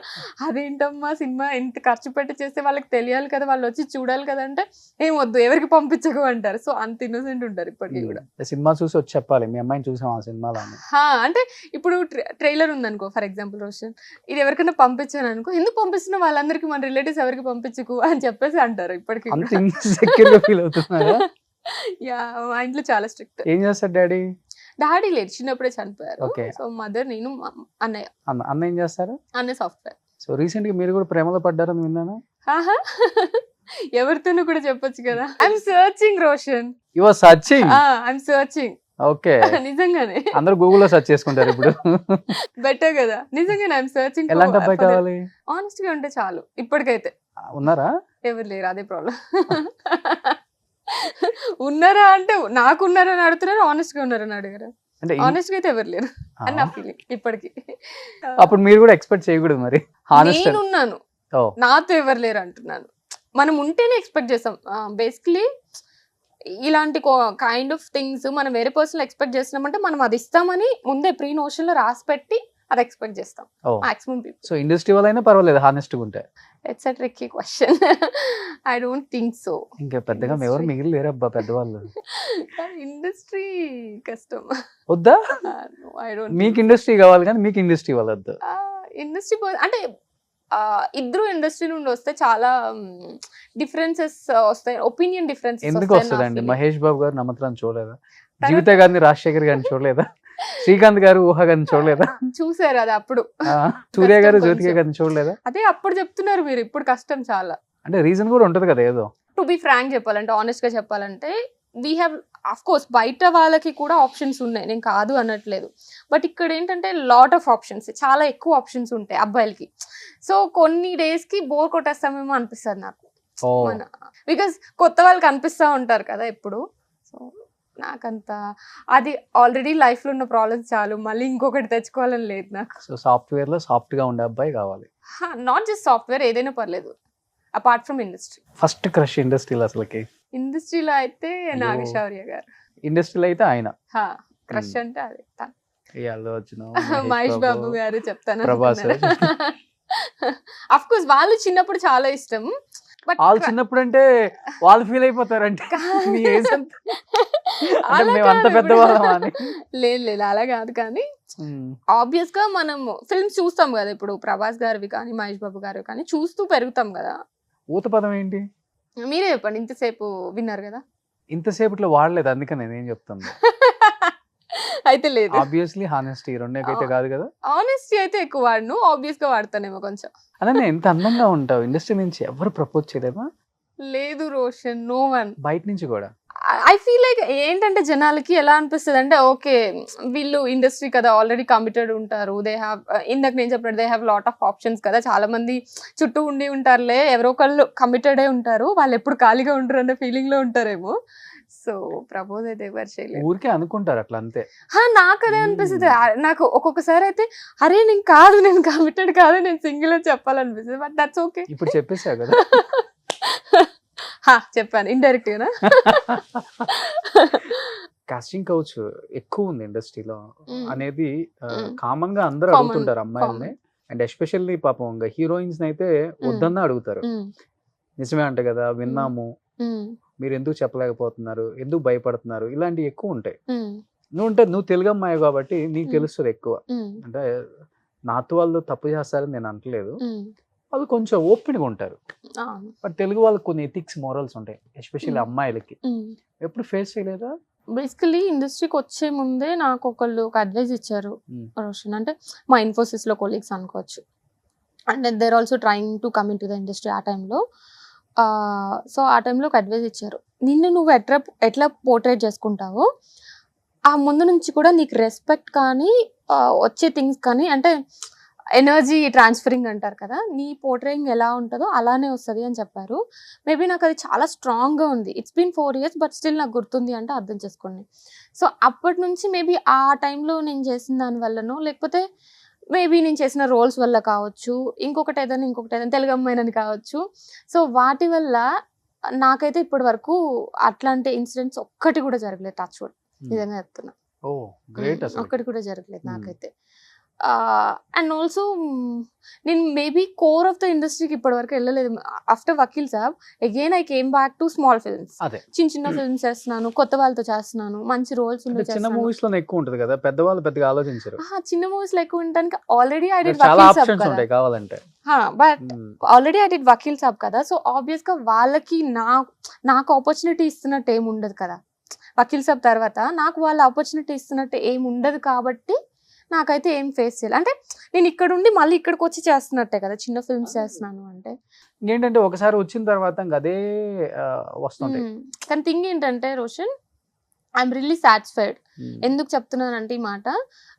అదేంటమ్మా సినిమా ఎంత ఖర్చు పెట్టి చేస్తే వాళ్ళకి తెలియాలి కదా, వాళ్ళు వచ్చి చూడాలి కదా అంటే, ఏం వద్దు ఎవరికి పంపించకు అంటారు. సో అంత ఇన్నోసెంట్ ఉంటారు ఇప్పటికీ కూడా. సినిమా చూసి వచ్చి చెప్పాలి మీ అమ్మాయిని చూసాం ఆ సినిమాలో. అంటే ఇప్పుడు ట్రైలర్ ఉందనుకో ఫర్ ఎగ్జాంపుల్, రోషన్ ఇది ఎవరికైనా పంపించాను అనుకో, ఎందుకు పంపిస్తున్నా వాళ్ళందరికీ, మన రిలేటివ్స్ ఎవరికి పంపించకు అని చెప్పేసి అంటారు ఇప్పటికీ. ఫీల్ అవుతున్నారా? యా, మా ఇంట్లో చాలా స్ట్రిక్ట్. ఏం చేస్తారు డాడీ? డాడీ లేరు, చిన్నప్పుడే చనిపోయారు. ఓకే. సో మదర్, నేను, అన్నయ్య. అన్న ఏం చేస్తారు? అన్నయ్య సాఫ్ట్వేర్. సో రీసెంట్ గా మీరు కూడా ప్రేమలో పడ్డారని విన్నాను. ఎవరితోనూ కూడా చెప్పొచ్చు కదా. I'm searching Roshan. You are searching. I'm searching. Okay. నిజంగానే అందరూ గూగుల్లో సెర్చ్ చేసుకుంటారు ఇప్పుడు. బెటర్ కదా. నిజంగానే ఐఎమ్ సర్చింగ్. ఎలాంటి అబ్బాయి కావాలి? ఆనెస్ట్ గా ఉంటే చాలు. ఇప్పటికైతే ఉన్నారా? ఎవరు లేరు, అదే ప్రాబ్లం. ఉన్నారా అంటే నాకు ఉన్నారా అని అడుగుతున్నారు, ఆనెస్ట్ గా ఉన్నారని అడిగారు. అంటే ఆనెస్ట్ గా అయితే ఎవరు లేరు అని నా ఫీలింగ్ ఇప్పటికి. అప్పుడు మీరు కూడా ఎక్స్పెక్ట్ చేయకూడదు మరి. నేనున్నాను, నాతో ఎవరు లేరు అంటున్నాను. మనం ఉంటేనే ఎక్స్పెక్ట్ చేస్తాం. బేసిక్లీ ఇలాంటి కైండ్ ఆఫ్ థింగ్స్ మనం వేరే పర్సన్ ఎక్స్పెక్ట్ చేస్తున్నామంటే మనం అది ఇస్తామని ముందే ప్రీ నోషన్ లో రాసి పెట్టి అది ఎక్స్పెక్ట్ చేస్తాం మాక్సిమం పీపుల్. సో ఇండస్ట్రీ వాళ్ళైనా పర్వాలేదు హానెస్ట్ గా ఉంటే. It's a tricky question. I don't think so. ఇంకా పెద్దగా ఎవరు మిగిలి లేరబ్బా పెద్దవాళ్ళు. ఇండస్ట్రీ కష్టం. వద్దా? I don't. మీకు ఇండస్ట్రీ కావాలి కానీ మీకు ఇండస్ట్రీ వాళ్ళు వద్దు. ఇండస్ట్రీ అంటే ఇద్దరు ఇండస్ట్రీ నుండి వస్తే చాలా డిఫరెన్సెస్ వస్తాయి, ఒపీనియన్ డిఫరెన్సెస్. ఎందుకు వస్తుందండి? మహేష్ బాబు గారు నమ్మత్రాన్ని చూడలేదా? జీవిత గారిని రాజశేఖర్ గారిని చూడలేదా? శ్రీకాంత్ గారు ఊహ గారిని చూడలేదా? చూసారు అది అప్పుడు. సూర్య గారు జ్యోతిక గారిని చూడలేదా? అదే అప్పుడు చెప్తున్నారు మీరు, ఇప్పుడు కష్టం చాలా. అంటే రీజన్ కూడా ఉంటది కదా ఏదో. టు బి ఫ్రాంక్ చెప్పాలంటే, ఆనెస్ట్ గా చెప్పాలంటే, వీ హ్యావ్ ఆఫ్ కోర్స్ బయట వాళ్ళకి కూడా ఆప్షన్స్ ఉన్నాయి, నేను కాదు అనట్లేదు. బట్ ఇక్కడ ఏంటంటే లాట్ ఆఫ్ ఆప్షన్స్, చాలా ఎక్కువ ఆప్షన్స్ ఉంటాయి అబ్బాయిలకి. సో కొన్ని డేస్ కి బోర్ కొట్టేస్తామేమో అనిపిస్తుంది నాకు. బికాస్ కొత్త వాళ్ళకి అనిపిస్తూ ఉంటారు కదా ఎప్పుడు. సో నాకంత అది ఆల్రెడీ లైఫ్ లో ఉన్న ప్రాబ్లమ్స్ చాలు, మళ్ళీ ఇంకొకటి తెచ్చుకోవాలని లేదు నాకు. సో సాఫ్ట్వేర్ లో సాఫ్ట్ గా ఉండే అబ్బాయి కావాలి. నాట్ జస్ట్ సాఫ్ట్వేర్, ఏదైనా పర్లేదు apart from industry. First crush ఇండస్ట్రీలో అసలుకి? ఇండస్ట్రీలో అయితే నాగశౌర్య గారు. ఇండస్ట్రీలో అయితే ఆయన క్రష్ అంటే అదే మహేష్ బాబు గారు చెప్తాను. ప్రభాస్. అఫ్ కోర్స్ వాళ్ళు చిన్నప్పుడు చాలా ఇష్టం. వాళ్ళు చిన్నప్పుడు అంటే వాళ్ళు ఫీల్ అయిపోతారంటే లేదు అలా కాదు, కానీ ఆబ్వియస్ గా మనం ఫిల్మ్స్ చూస్తాం కదా, ఇప్పుడు ప్రభాస్ గారివి కానీ మహేష్ బాబు గారు కానీ చూస్తూ పెరుగుతాం కదా. ఊత పదం ఏంటి మీరే చెప్పండి, ఇంతసేపు విన్నారు కదా. ఇంతసేపట్లో వాడలేదు అందుకని నేనేం చెప్తాను. అయితే లేదు, ఆబ్వియస్లీ హానెస్టీ రెండేకైతే కాదు కదా. ఆనెస్టీ అయితే ఎక్కువ వాడను, ఆబ్వియస్ గా వాడతానేమో కొంచెం. అలానే ఎంత అందంగా ఉంటావు, ఇండస్ట్రీ నుంచి ఎవరు ప్రపోజ్ చేయలేమా? లేదు రోషన్, నో వన్. బయట నుంచి కూడా ఐ ఫీల్ లైక్ ఏంటంటే జనాలకి ఎలా అనిపిస్తుంది అంటే, ఓకే వీళ్ళు ఇండస్ట్రీ కదా ఆల్రెడీ కమిటెడ్ ఉంటారు, దే హ్యావ్, ఇందాక నేను చెప్పినట్టు they have lot of options కదా, చాలా మంది చుట్టూ ఉండి ఉంటారులే, ఎవరో ఒకళ్ళు కమిటెడే ఉంటారు, వాళ్ళు ఎప్పుడు ఖాళీగా ఉంటారు అనే ఫీలింగ్ లో ఉంటారేమో. సో ప్రపోజ్ అయితే ఎవరు చేయలేదు, ఊరికే అనుకుంటారు అట్లా అంతే. నాకు అదే అనిపిస్తుంది. నాకు ఒక్కొక్కసారి అయితే అరే నేను కాదు, నేను కమిటెడ్ కాదు, నేను సింగిల్ అని చెప్పాలనిపిస్తుంది. But that's okay. ఇప్పుడు చెప్పేసా కదా. చెప్పాను ఇండైరెక్ట్ గా. కాస్టింగ్ కౌచ్ ఎక్కువ ఉంది ఇండస్ట్రీలో అనేది కామన్ గా అందరూ అడుగుతుంటారు అమ్మాయిల్ని. అండ్ ఎస్పెషల్లీ పాపం హీరోయిన్స్ అయితే వద్దన్నా అడుగుతారు. నిజమే అంట కదా, విన్నాము. మీరు ఎందుకు చెప్పలేకపోతున్నారు, ఎందుకు భయపడుతున్నారు, ఇలాంటివి ఎక్కువ ఉంటాయి. ఉమ్, నువ్వు తెలుగు అమ్మాయి కాబట్టి నీకు తెలుస్తుంది ఎక్కువ. ఉమ్, అంటే నాతో వాళ్ళు తప్పు చేస్తారని నేను అనట్లేదు, ఉమ్, వాళ్ళు కొంచెం ఓపెన్గా ఉంటారు. అవును. బట్ తెలుగు వాళ్ళకి కొన్ని ఎథిక్స్ మోరల్స్ ఉంటాయి, ఎస్పెషల్లీ అమ్మాయిలకి. ఎప్పుడు ఫేస్ చేయలేదా? బేసికలీ ఇండస్ట్రీకి వచ్చే ముందే నాకు ఒకళ్ళు ఒక అడ్వైస్ ఇచ్చారు Hmm. రోషన్, అంటే మా ఇన్ఫోసిస్ లో కొలీగ్స్ అనుకోవచ్చు. And there also trying to come in to the industry ఆ టైంలో. సో ఆ టైంలో ఒక అడ్వైస్ ఇచ్చారు, నిన్ను నువ్వు ఎట్లా పోర్ట్రేట్ చేసుకుంటావో ఆ ముందు నుంచి కూడా నీకు రెస్పెక్ట్ కానీ వచ్చే థింగ్స్ కానీ, అంటే ఎనర్జీ ట్రాన్స్ఫరింగ్ అంటారు కదా, నీ పోర్ట్రేయింగ్ ఎలా ఉంటుందో అలానే వస్తుంది అని చెప్పారు. మేబీ నాకు అది చాలా స్ట్రాంగ్గా ఉంది. It's been 4 years but still నాకు గుర్తుంది అంటే అర్థం చేసుకోండి. సో అప్పటి నుంచి మేబీ ఆ టైంలో నేను చేసిన దాని వల్లనో, లేకపోతే మేబీ నేను చేసిన రోల్స్ వల్ల కావచ్చు, ఇంకొకటి ఏదైనా తెలుగు అమ్మాయినని కావచ్చు. సో వాటి వల్ల నాకైతే ఇప్పటి వరకు అట్లాంటి ఇన్సిడెంట్స్ ఒక్కటి కూడా జరగలేదు. టచ్ వుడ్, నిజంగా చెప్తున్నా. ఓ గ్రేట్ అసలు. ఒక్కటి కూడా జరగలేదు నాకైతే. అండ్ ఆల్సో నేను మేబీ కోర్ ఆఫ్ ద ఇండస్ట్రీకి ఇప్పటి వరకు వెళ్ళలేదు. After Vakeel Saab again I came back to small films. అదే చిన్న ఫిల్మ్స్ చేస్తున్నాను, కొత్త వాళ్ళతో చేస్తున్నాను, మంచి రోల్స్ అంటే చిన్న మూవీస్ లోనే ఎక్కువ ఉంటుంది కదా, పెద్దవాళ్ళు పెద్దగా ఆలోచించరు. చిన్న మూవీస్ లో ఎక్కువ ఉండడానికి ఆల్రెడీ ఐ డిడ్ చాలా వకీల్ సాబ్ ఆప్షన్స్ కదా. ఉంటాయి కావాలంటే. But already I did Vakeel Saab కదా, సో ఆబ్వియస్ గా వాళ్ళకి నాకు ఆపర్చునిటీ ఇస్తున్నట్టు ఏమి ఉండదు కదా. వకీల్ సాబ్ తర్వాత నాకు వాళ్ళ ఆపర్చునిటీ ఇస్తున్నట్టు ఏమి ఉండదు కాబట్టి నాకైతే ఏం ఫేస్ చేయాలి అంటే, నేను ఇక్కడ ఉండి మళ్ళీ ఇక్కడికి వచ్చి చేస్తున్నట్టే కదా, చిన్న ఫిల్మ్స్ చేస్తున్నాను అంటే. ఏంటంటే ఒకసారి వచ్చిన తర్వాత ఇంకా అదే వస్తుంది. కానీ థింగ్ ఏంటంటే రోషన్, ఐఎమ్ రియల్లీ సాటిస్ఫైడ్. ఎందుకు చెప్తున్నానంటే ఈ మాట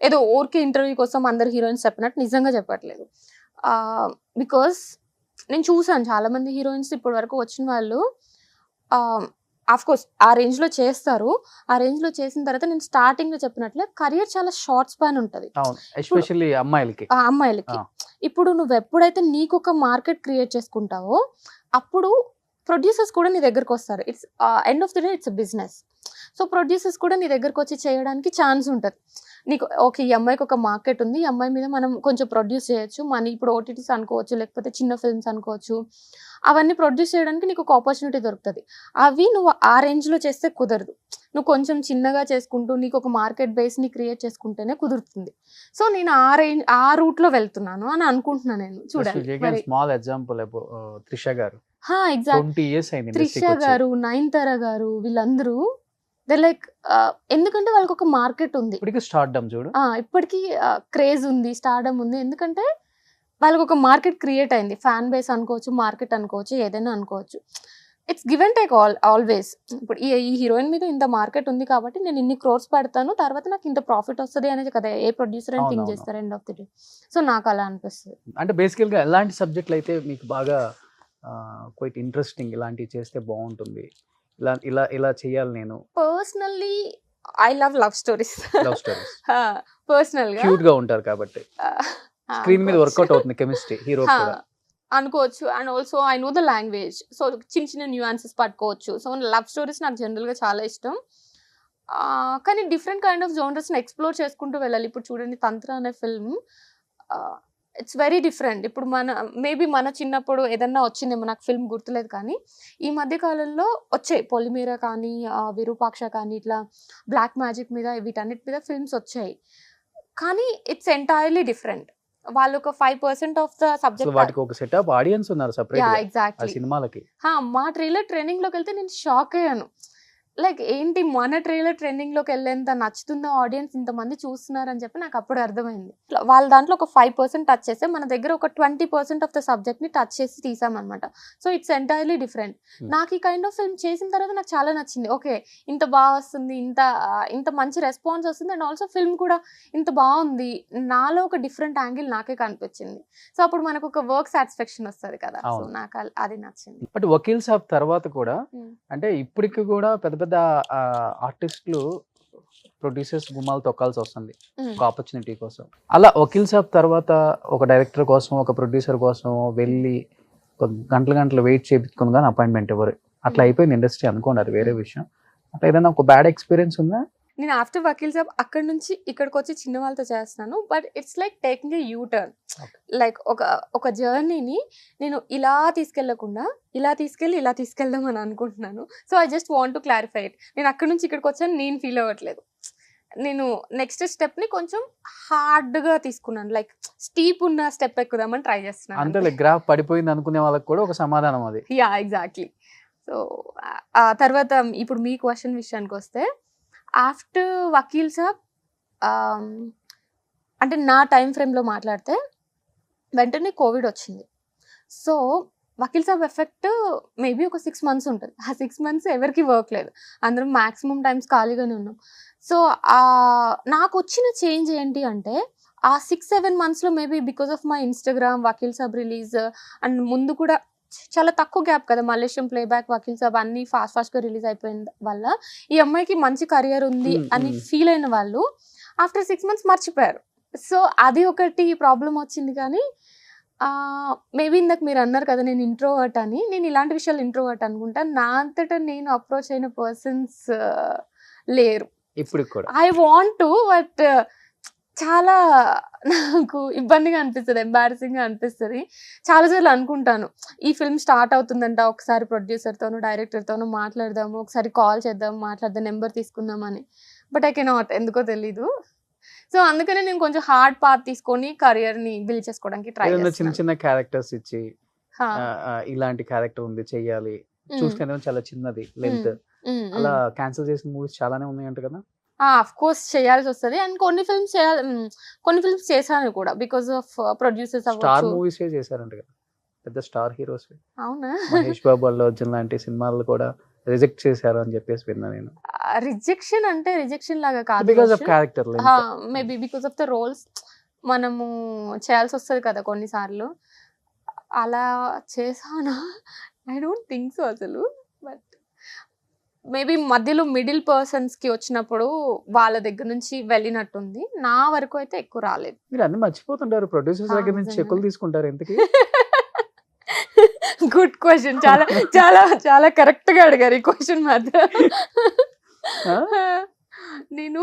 ఏదో ఓర్కే ఇంటర్వ్యూ కోసం అందరు హీరోయిన్స్ చెప్పినట్టు నిజంగా చెప్పట్లేదు. బికాస్ నేను చూసాను చాలా మంది హీరోయిన్స్ ఇప్పటి వరకు వచ్చిన వాళ్ళు ఆఫ్ కోర్స్ ఆ రేంజ్ లో చేస్తారు. ఆ రేంజ్ లో చేసిన తర్వాత నేను స్టార్టింగ్ లో చెప్పినట్లే కెరియర్ చాలా షార్ట్ స్పాన్ ఉంటుంది ఎస్పెషల్లీ అమ్మాయిలకి. అమ్మాయిలకి ఇప్పుడు నువ్వు ఎప్పుడైతే నీకు ఒక మార్కెట్ క్రియేట్ చేసుకుంటావో అప్పుడు ప్రొడ్యూసర్స్ కూడా నీ దగ్గరకు వస్తారు. It's end of the day it's business. So producers కూడా నీ దగ్గరకు వచ్చి చేయడానికి ఛాన్స్ ఉంటుంది. నీకు ఓకే ఈ అమ్మాయికి ఒక మార్కెట్ ఉంది, ఈ అమ్మాయి మీద మనం కొంచెం ప్రొడ్యూస్ చేయొచ్చు, మనీ ఇప్పుడు ఓటీటీస్ అనుకోవచ్చు, లేకపోతే చిన్న ఫిల్మ్స్ అనుకోవచ్చు, అవన్నీ ప్రొడ్యూస్ చేయడానికి నీకు ఒక ఆపర్చునిటీ దొరుకుతుంది. అవి నువ్వు ఆ రేంజ్లో చేస్తే కుదరదు. నువ్వు కొంచెం చిన్నగా చేసుకుంటూ నీకు ఒక మార్కెట్ బేస్ని క్రియేట్ చేసుకుంటేనే కుదురుతుంది. సో నేను ఆ రూట్లో వెళ్తున్నాను అని అనుకుంటున్నాను నేను. చూడండి స్మాల్ ఎగ్జాంపుల్ త్రిష గారు, ఎగ్జాక్ట్ 20 years అయింది త్రిష గారు, నయనతార గారు, వీళ్ళందరూ దే లైక్ ఎందుకంటే వాళ్ళకి ఒక మార్కెట్ ఉంది. ఇప్పటికీ స్టార్డమ్ చూడు, ఇప్పటికీ క్రేజ్ ఉంది, స్టార్డమ్ ఉంది. ఎందుకంటే వాళ్ళకి ఒక మార్కెట్ క్రియేట్ అయింది. ఫ్యాన్ బేస్ అనుకోవచ్చు, మార్కెట్ అనుకోవచ్చు, ఏదైనా అనుకోవచ్చు. It's give and take always. ఇప్పుడు ఈ హీరోయిన్ మీద ఇంత మార్కెట్ ఉంది కాబట్టి నేను ఇన్ని క్రోర్స్ పెడతాను, తర్వాత నాకు ఇంత ప్రాఫిట్ వస్తుంది అనేది కదా ఏ ప్రొడ్యూసర్ అని థింక్ చేస్తారు end of the day. So నాకు అలా అనిపిస్తుంది. అంటే బేసికల్గా ఎలాంటి సబ్జెక్టులు అయితే మీకు బాగా క్వైట్ ఇంట్రెస్టింగ్, ఇలాంటివి చేస్తే బాగుంటుంది, ఇలా చేయాలి నేను? Personally I love stories. Personal గా క్యూట్ గా ఉంటారు కాబట్టి స్క్రీన్ మీద వర్కౌట్ అవుతుంది కెమిస్ట్రీ హీరో కూడా అనుకోవచ్చు. And also I know the language, so చిన్న న్యూయాన్సెస్ పట్టుకోవచ్చు. సో లవ్ స్టోరీస్ నాకు జనరల్గా చాలా ఇష్టం. కానీ డిఫరెంట్ కైండ్ ఆఫ్ జోనర్స్ని ఎక్స్ప్లోర్ చేసుకుంటూ వెళ్ళాలి. ఇప్పుడు చూడండి తంత్ర అనే ఫిల్మ్, ఇట్స్ వెరీ డిఫరెంట్. ఇప్పుడు మేబీ మన చిన్నప్పుడు ఏదన్నా వచ్చిందేమో, నాకు ఫిల్మ్ గుర్తులేదు, కానీ ఈ మధ్య కాలంలో వచ్చాయి పొలిమేర కానీ విరూపాక్ష కానీ ఇట్లా బ్లాక్ మ్యాజిక్ మీద వీటన్నిటి మీద ఫిల్మ్స్ వచ్చాయి. కానీ ఇట్స్ ఎంటైర్లీ డిఫరెంట్. వాళ్ళు ఒక 5% ఆఫ్ ద సబ్జెక్ట్, వాటికి ఒక సెటప్ ఆడియన్స్ ఉన్నారు సెపరేట్ గా ఎగ్జాక్ట్లీ సినిమాలకి. మా ట్రైలర్ ట్రైనింగ్ లోకి వెళ్తే నేను షాక్ అయ్యాను. లైక్ ఏంటి మన ట్రైలర్ ట్రెండింగ్ లోకి వెళ్ళేంత నచ్చుతుందో ఆడియన్స్, ఇంతమంది చూస్తున్నారని చెప్పి నాకు అప్పుడు అర్థమైంది. వాళ్ళ దాంట్లో ఒక 5% టచ్ చేస్తే మన దగ్గర ఒక 20% ఆఫ్ ద సబ్జెక్ట్ ని టచ్ చేసి తీసామన్నమాట. So it's entirely different. నాకు ఈ కైండ్ ఆఫ్ ఫిల్మ్ చేసిన తర్వాత నాకు చాలా నచ్చింది. ఓకే ఇంత బాగా వస్తుంది, ఇంత మంచి రెస్పాన్స్ వస్తుంది, అండ్ ఆల్సో ఫిల్మ్ కూడా ఇంత బాగుంది, నాలో ఒక డిఫరెంట్ యాంగిల్ నాకే కనిపించింది. సో అప్పుడు మనకు ఒక వర్క్ సాటిస్ఫాక్షన్ వస్తుంది కదా. సో నాకు అది నచ్చింది. బట్ వకీల్ సాబ్ తర్వాత కూడా అంటే ఇప్పటికి కూడా పెద్ద పెద్ద ఆర్టిస్టులు ప్రొడ్యూసర్స్ గుమ్మాలు తొక్కాల్సి వస్తుంది ఒక ఆపర్చునిటీ కోసం. అలా వకీల్ సాబ్ తర్వాత ఒక డైరెక్టర్ కోసం, ఒక ప్రొడ్యూసర్ కోసం వెళ్ళి గంటలు వెయిట్ చేయించుకుని కానీ అపాయింట్మెంట్ ఎవరు, అట్లా అయిపోయింది ఇండస్ట్రీ అనుకోండి, అది వేరే విషయం. అట్లా ఏదైనా ఒక బ్యాడ్ ఎక్స్పీరియన్స్ ఉందా? నేను ఆఫ్టర్ వకీల్ సాబ్ అక్కడ నుంచి ఇక్కడికి వచ్చి చిన్న వాళ్ళతో చేస్తున్నాను. But it's like taking a you turn. Like ఒక జర్నీని నేను ఇలా తీసుకెళ్లకుండా ఇలా తీసుకెళ్దాం అని అనుకుంటున్నాను. So I just want to clarify it. నేను అక్కడ నుంచి ఇక్కడికి వచ్చాను, నేను ఫీల్ అవ్వట్లేదు. నేను నెక్స్ట్ స్టెప్ ని కొంచెం హార్డ్ గా తీసుకున్నాను. లైక్ స్టీప్ ఉన్న స్టెప్ ఎక్కుదామని ట్రై చేస్తున్నాను. అంటే గ్రాఫ్ పడిపోయింది అనుకునే వాళ్ళకి కూడా ఒక సమాధానం అది. Yeah exactly. సో ఆ తర్వాత ఇప్పుడు మీ క్వశ్చన్ విషయానికి వస్తే, ఆఫ్టర్ వకీల్ సాబ్ అంటే నా టైం ఫ్రేమ్లో మాట్లాడితే వెంటనే కోవిడ్ వచ్చింది. So Vakeel Saab effect maybe ఒక 6 months ఉంటుంది. ఆ 6 months ఎవరికి వర్క్ లేదు, అందరం మ్యాక్సిమం టైమ్స్ ఖాళీగానే ఉన్నాం. సో నాకు వచ్చిన చేంజ్ ఏంటి అంటే, ఆ 6-7 monthsలో maybe because of my Instagram, Vakeel Saab release and ముందు కూడా చాలా తక్కువ గ్యాప్ కదా, మలేషియం ప్లేబ్యాక్, వకీల్ సాబ్ అన్ని ఫాస్ట్గా రిలీజ్ అయిపోయిన వల్ల ఈ అమ్మాయికి మంచి కెరియర్ ఉంది అని ఫీల్ అయిన వాళ్ళు ఆఫ్టర్ 6 months మర్చిపోయారు. సో అది ఒకటి ప్రాబ్లం వచ్చింది. కానీ మేబీ ఇందాక మీరు అన్నారు కదా నేను ఇంట్రోవర్ట్ అని, నేను ఇలాంటి విషయాలు ఇంట్రోవర్ట్ అనుకుంటా. నా అంతటా నేను అప్రోచ్ అయిన పర్సన్స్ లేరు ఇప్పుడు కూడా. ఐ వాంట్ టు, బట్ చాలా నాకు ఇబ్బందిగా అనిపిస్తుంది, ఎంబారసింగ్గా అనిపిస్తుంది. చాలాసార్లు అనుకుంటాను ఈ ఫిల్మ్ స్టార్ట్ అవుతుందంట, ఒకసారి ప్రొడ్యూసర్తోనూ డైరెక్టర్తోనూ మాట్లాడదాము, ఒకసారి కాల్ చేద్దాం, మాట్లాడదాం, నెంబర్ తీసుకుందామని. బట్ ఐ కెనాట్, ఎందుకో తెలీదు. సో అందుకనే నేను కొంచెం హార్డ్ పాత్ తీసుకొని కెరియర్ని బిల్డ్ చేసుకోవడానికి ట్రై చిన్న చేస్తాను. చిన్న క్యారెక్టర్స్ ఇచ్చి ఇలాంటి క్యారెక్టర్ ఉంది చెయ్యాలి, చూస్తేనే చాలా చిన్నది లెంత్, అలా క్యాన్సిల్ చేసిన మూవీస్ చాలానే ఉన్నాయంట కదా. ఆఫ్ కోర్స్ చేయాల్సి వస్తుంది. అండ్ కొన్ని ఫిల్మ్స్ చేశాను కూడా బికాస్ ఆఫ్ ప్రొడ్యూసర్స్ స్టార్ అవ్వచ్చు. మూవీస్ చేశారంట కదా, పెద్ద స్టార్ హీరోస్. అవునా? మహేష్ బాబు, అల్లు అర్జున్ లాంటి సినిమాలు కూడా రిజెక్ట్ చేశారు అని చెప్పేసి విన్నా నేను. రిజెక్షన్ అంటే రిజెక్షన్ లాగా కాదు, because of character maybe because of the roles మనము చేయాల్సి వస్తుంది కదా కొన్నిసార్లు. అలా చేశానా? ఐ డోంట్ థింక్ సో అసలు. బట్ మేబీ మధ్యలో మిడిల్ పర్సన్స్కి వచ్చినప్పుడు వాళ్ళ దగ్గర నుంచి వెళ్ళినట్టుంది. నా వరకు అయితే ఎక్కువ రాలేదు. మీరు అన్ని మర్చిపోతుంటారు, ప్రొడ్యూసర్స్ దగ్గర నుంచి చెక్కులు తీసుకుంటారు ఎందుకు? గుడ్ క్వశ్చన్, చాలా చాలా చాలా కరెక్ట్ గా అడిగారు ఈ క్వశ్చన్ మాత్రం. నేను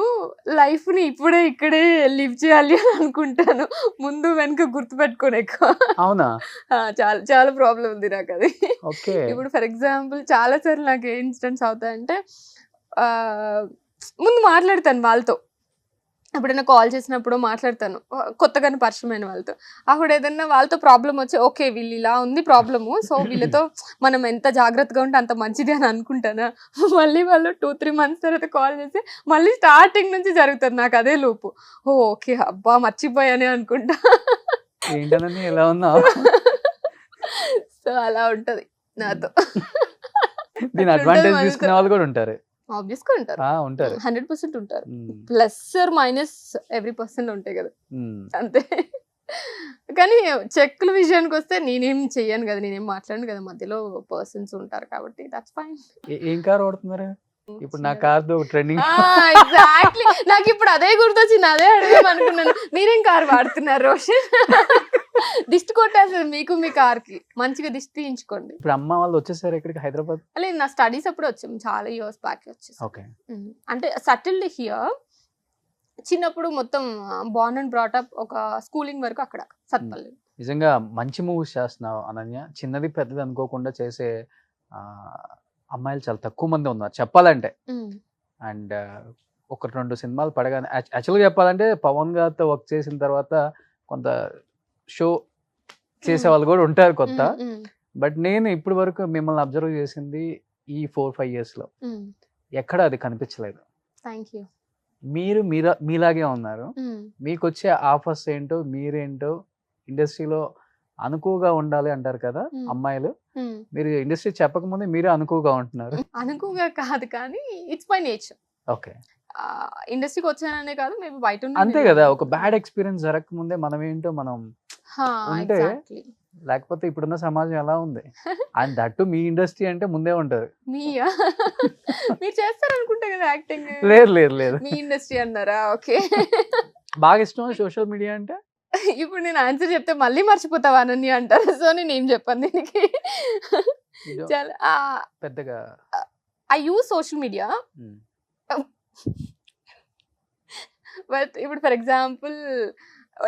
లైఫ్ ని ఇప్పుడే ఇక్కడే లివ్ చేయాలి అని అనుకుంటాను, ముందు వెనక గుర్తుపెట్టుకోని ఎక్కువ. అవునా? చాలా చాలా ప్రాబ్లం ఉంది నాకు అది. ఓకే. ఇప్పుడు ఫర్ ఎగ్జాంపుల్ చాలా సార్లు నాకు ఏ ఇన్సిడెంట్స్ అవుతాయంటే, ముందు మాట్లాడతాను వాళ్ళతో, ఎప్పుడైనా కాల్ చేసినప్పుడు మాట్లాడతాను కొత్తగానే పరిచయమైన వాళ్ళతో. అప్పుడు ఏదన్నా వాళ్ళతో ప్రాబ్లం వచ్చి, ఓకే వీళ్ళు ఇలా ఉంది ప్రాబ్లము, సో వీళ్ళతో మనం ఎంత జాగ్రత్తగా ఉంటే అంత మంచిది అని అనుకుంటానా. మళ్ళీ వాళ్ళు 2-3 months తర్వాత కాల్ చేసి మళ్ళీ స్టార్టింగ్ నుంచి జరుగుతుంది నాకు అదే లూపు. ఓకే అబ్బా మర్చిపోయానే అనుకుంటా. ఏంటని ఎలా ఉన్నావు? సో అలా ఉంటది నాతో. దీని అడ్వాంటేజ్ తీసుకునే వాళ్ళు కూడా ఉంటారు. ఆబ్వియస్గా ఉంటారు, ఉంటారు, 100% ఉంటారు. Plus or minus every person ఉంటాయి కదా, అంతే. కానీ చెక్కుల విషయానికి వస్తే నేనేం చెయ్యను కదా, నేనేం మాట్లాడను కదా, మధ్యలో పర్సన్స్ ఉంటారు కాబట్టి దట్స్ ఫైన్. ఏం కార్ వాడుతున్నారు ఇప్పుడు? నా కార్ ట్రెండింగ్. ఎగ్జాక్ట్లీ, నాకు ఇప్పుడు అదే గుర్తొచ్చింది, అదే అడగదాం అనుకున్నాను. మీరేం కార్ వాడుతున్నారు రోషన్? దిష్టి కొట్టేస్తుంది మీకు మీ కార్ కి, మంచిగా దిష్టి తీయించుకోండి. ఇప్పుడు అమ్మ వాళ్ళు వచ్చేసారు ఇక్కడికి హైదరాబాద్? లేదు, నా స్టడీస్ అప్పుడు వచ్చాం, చాలా ఇయర్స్ బ్యాక్ వచ్చేసి. ఓకే. అంటే సెటిల్డ్ హియర్. చిన్నప్పుడు మొత్తం బార్న్ అండ్ బ్రాటప్, ఒక స్కూలింగ్ వరకు అక్కడ సత్పల్లి. నిజంగా మంచి మూవీస్ చేస్తున్నావు అనన్య. చిన్నది పెద్దది అనుకోకుండా చేసే అమ్మాయిలు చాలా తక్కువ మంది ఉన్నారు చెప్పాలంటే. అండ్ 1-2 సినిమాలు పడగానే, యాక్చువల్గా చెప్పాలంటే పవన్ గారితో వర్క్ చేసిన తర్వాత కొంత షో చేసే వాళ్ళు కూడా ఉంటారు కొత్త. బట్ నేను ఇప్పటి వరకు మిమ్మల్ని అబ్జర్వ్ చేసింది ఈ 4-5 yearsలో ఎక్కడ అది కనిపించలేదు. Thank you. మీరు మీలాగే ఉన్నారు. మీకు వచ్చే ఆఫర్స్ ఏంటో, మీరేంటో, ఇండస్ట్రీలో అనుకువగా ఉండాలి అంటారు కదా అమ్మాయిలు. మీరు ఇండస్ట్రీ చెప్పకముందే మీరే అనుకువగా ఉంటున్నారు. అనుకువగా కాదు కానీ ఇట్స్ బై నేచర్. ఓకే. ఇండస్ట్రీకి వచ్చాననే కాదు, మేబీ బయట అంతే కదా, ఒక బ్యాడ్ ఎక్స్పీరియన్స్ జరగకముందే మనం ఏంటో మనం ఉంటే, లేకపోతే ఇప్పుడున్న సమాజం ఎలా ఉంది. అండ్ దట్టు మీ ఇండస్ట్రీ అంటే ముందే ఉంటారు. మీరు చేస్తారనుకుంటా కదా యాక్టింగ్. లేదు మీ ఇండస్ట్రీ అన్నారా? ఓకే. బాగా ఇష్టం సోషల్ మీడియా అంటే. ఇప్పుడు నేను ఆన్సర్ చెప్తే మళ్ళీ మర్చిపోతావా అని అంటారు, సో నేను ఏం చెప్పాను దీనికి. చాలా పెద్దగా I use social media. But ఇప్పుడు ఫర్ ఎగ్జాంపుల్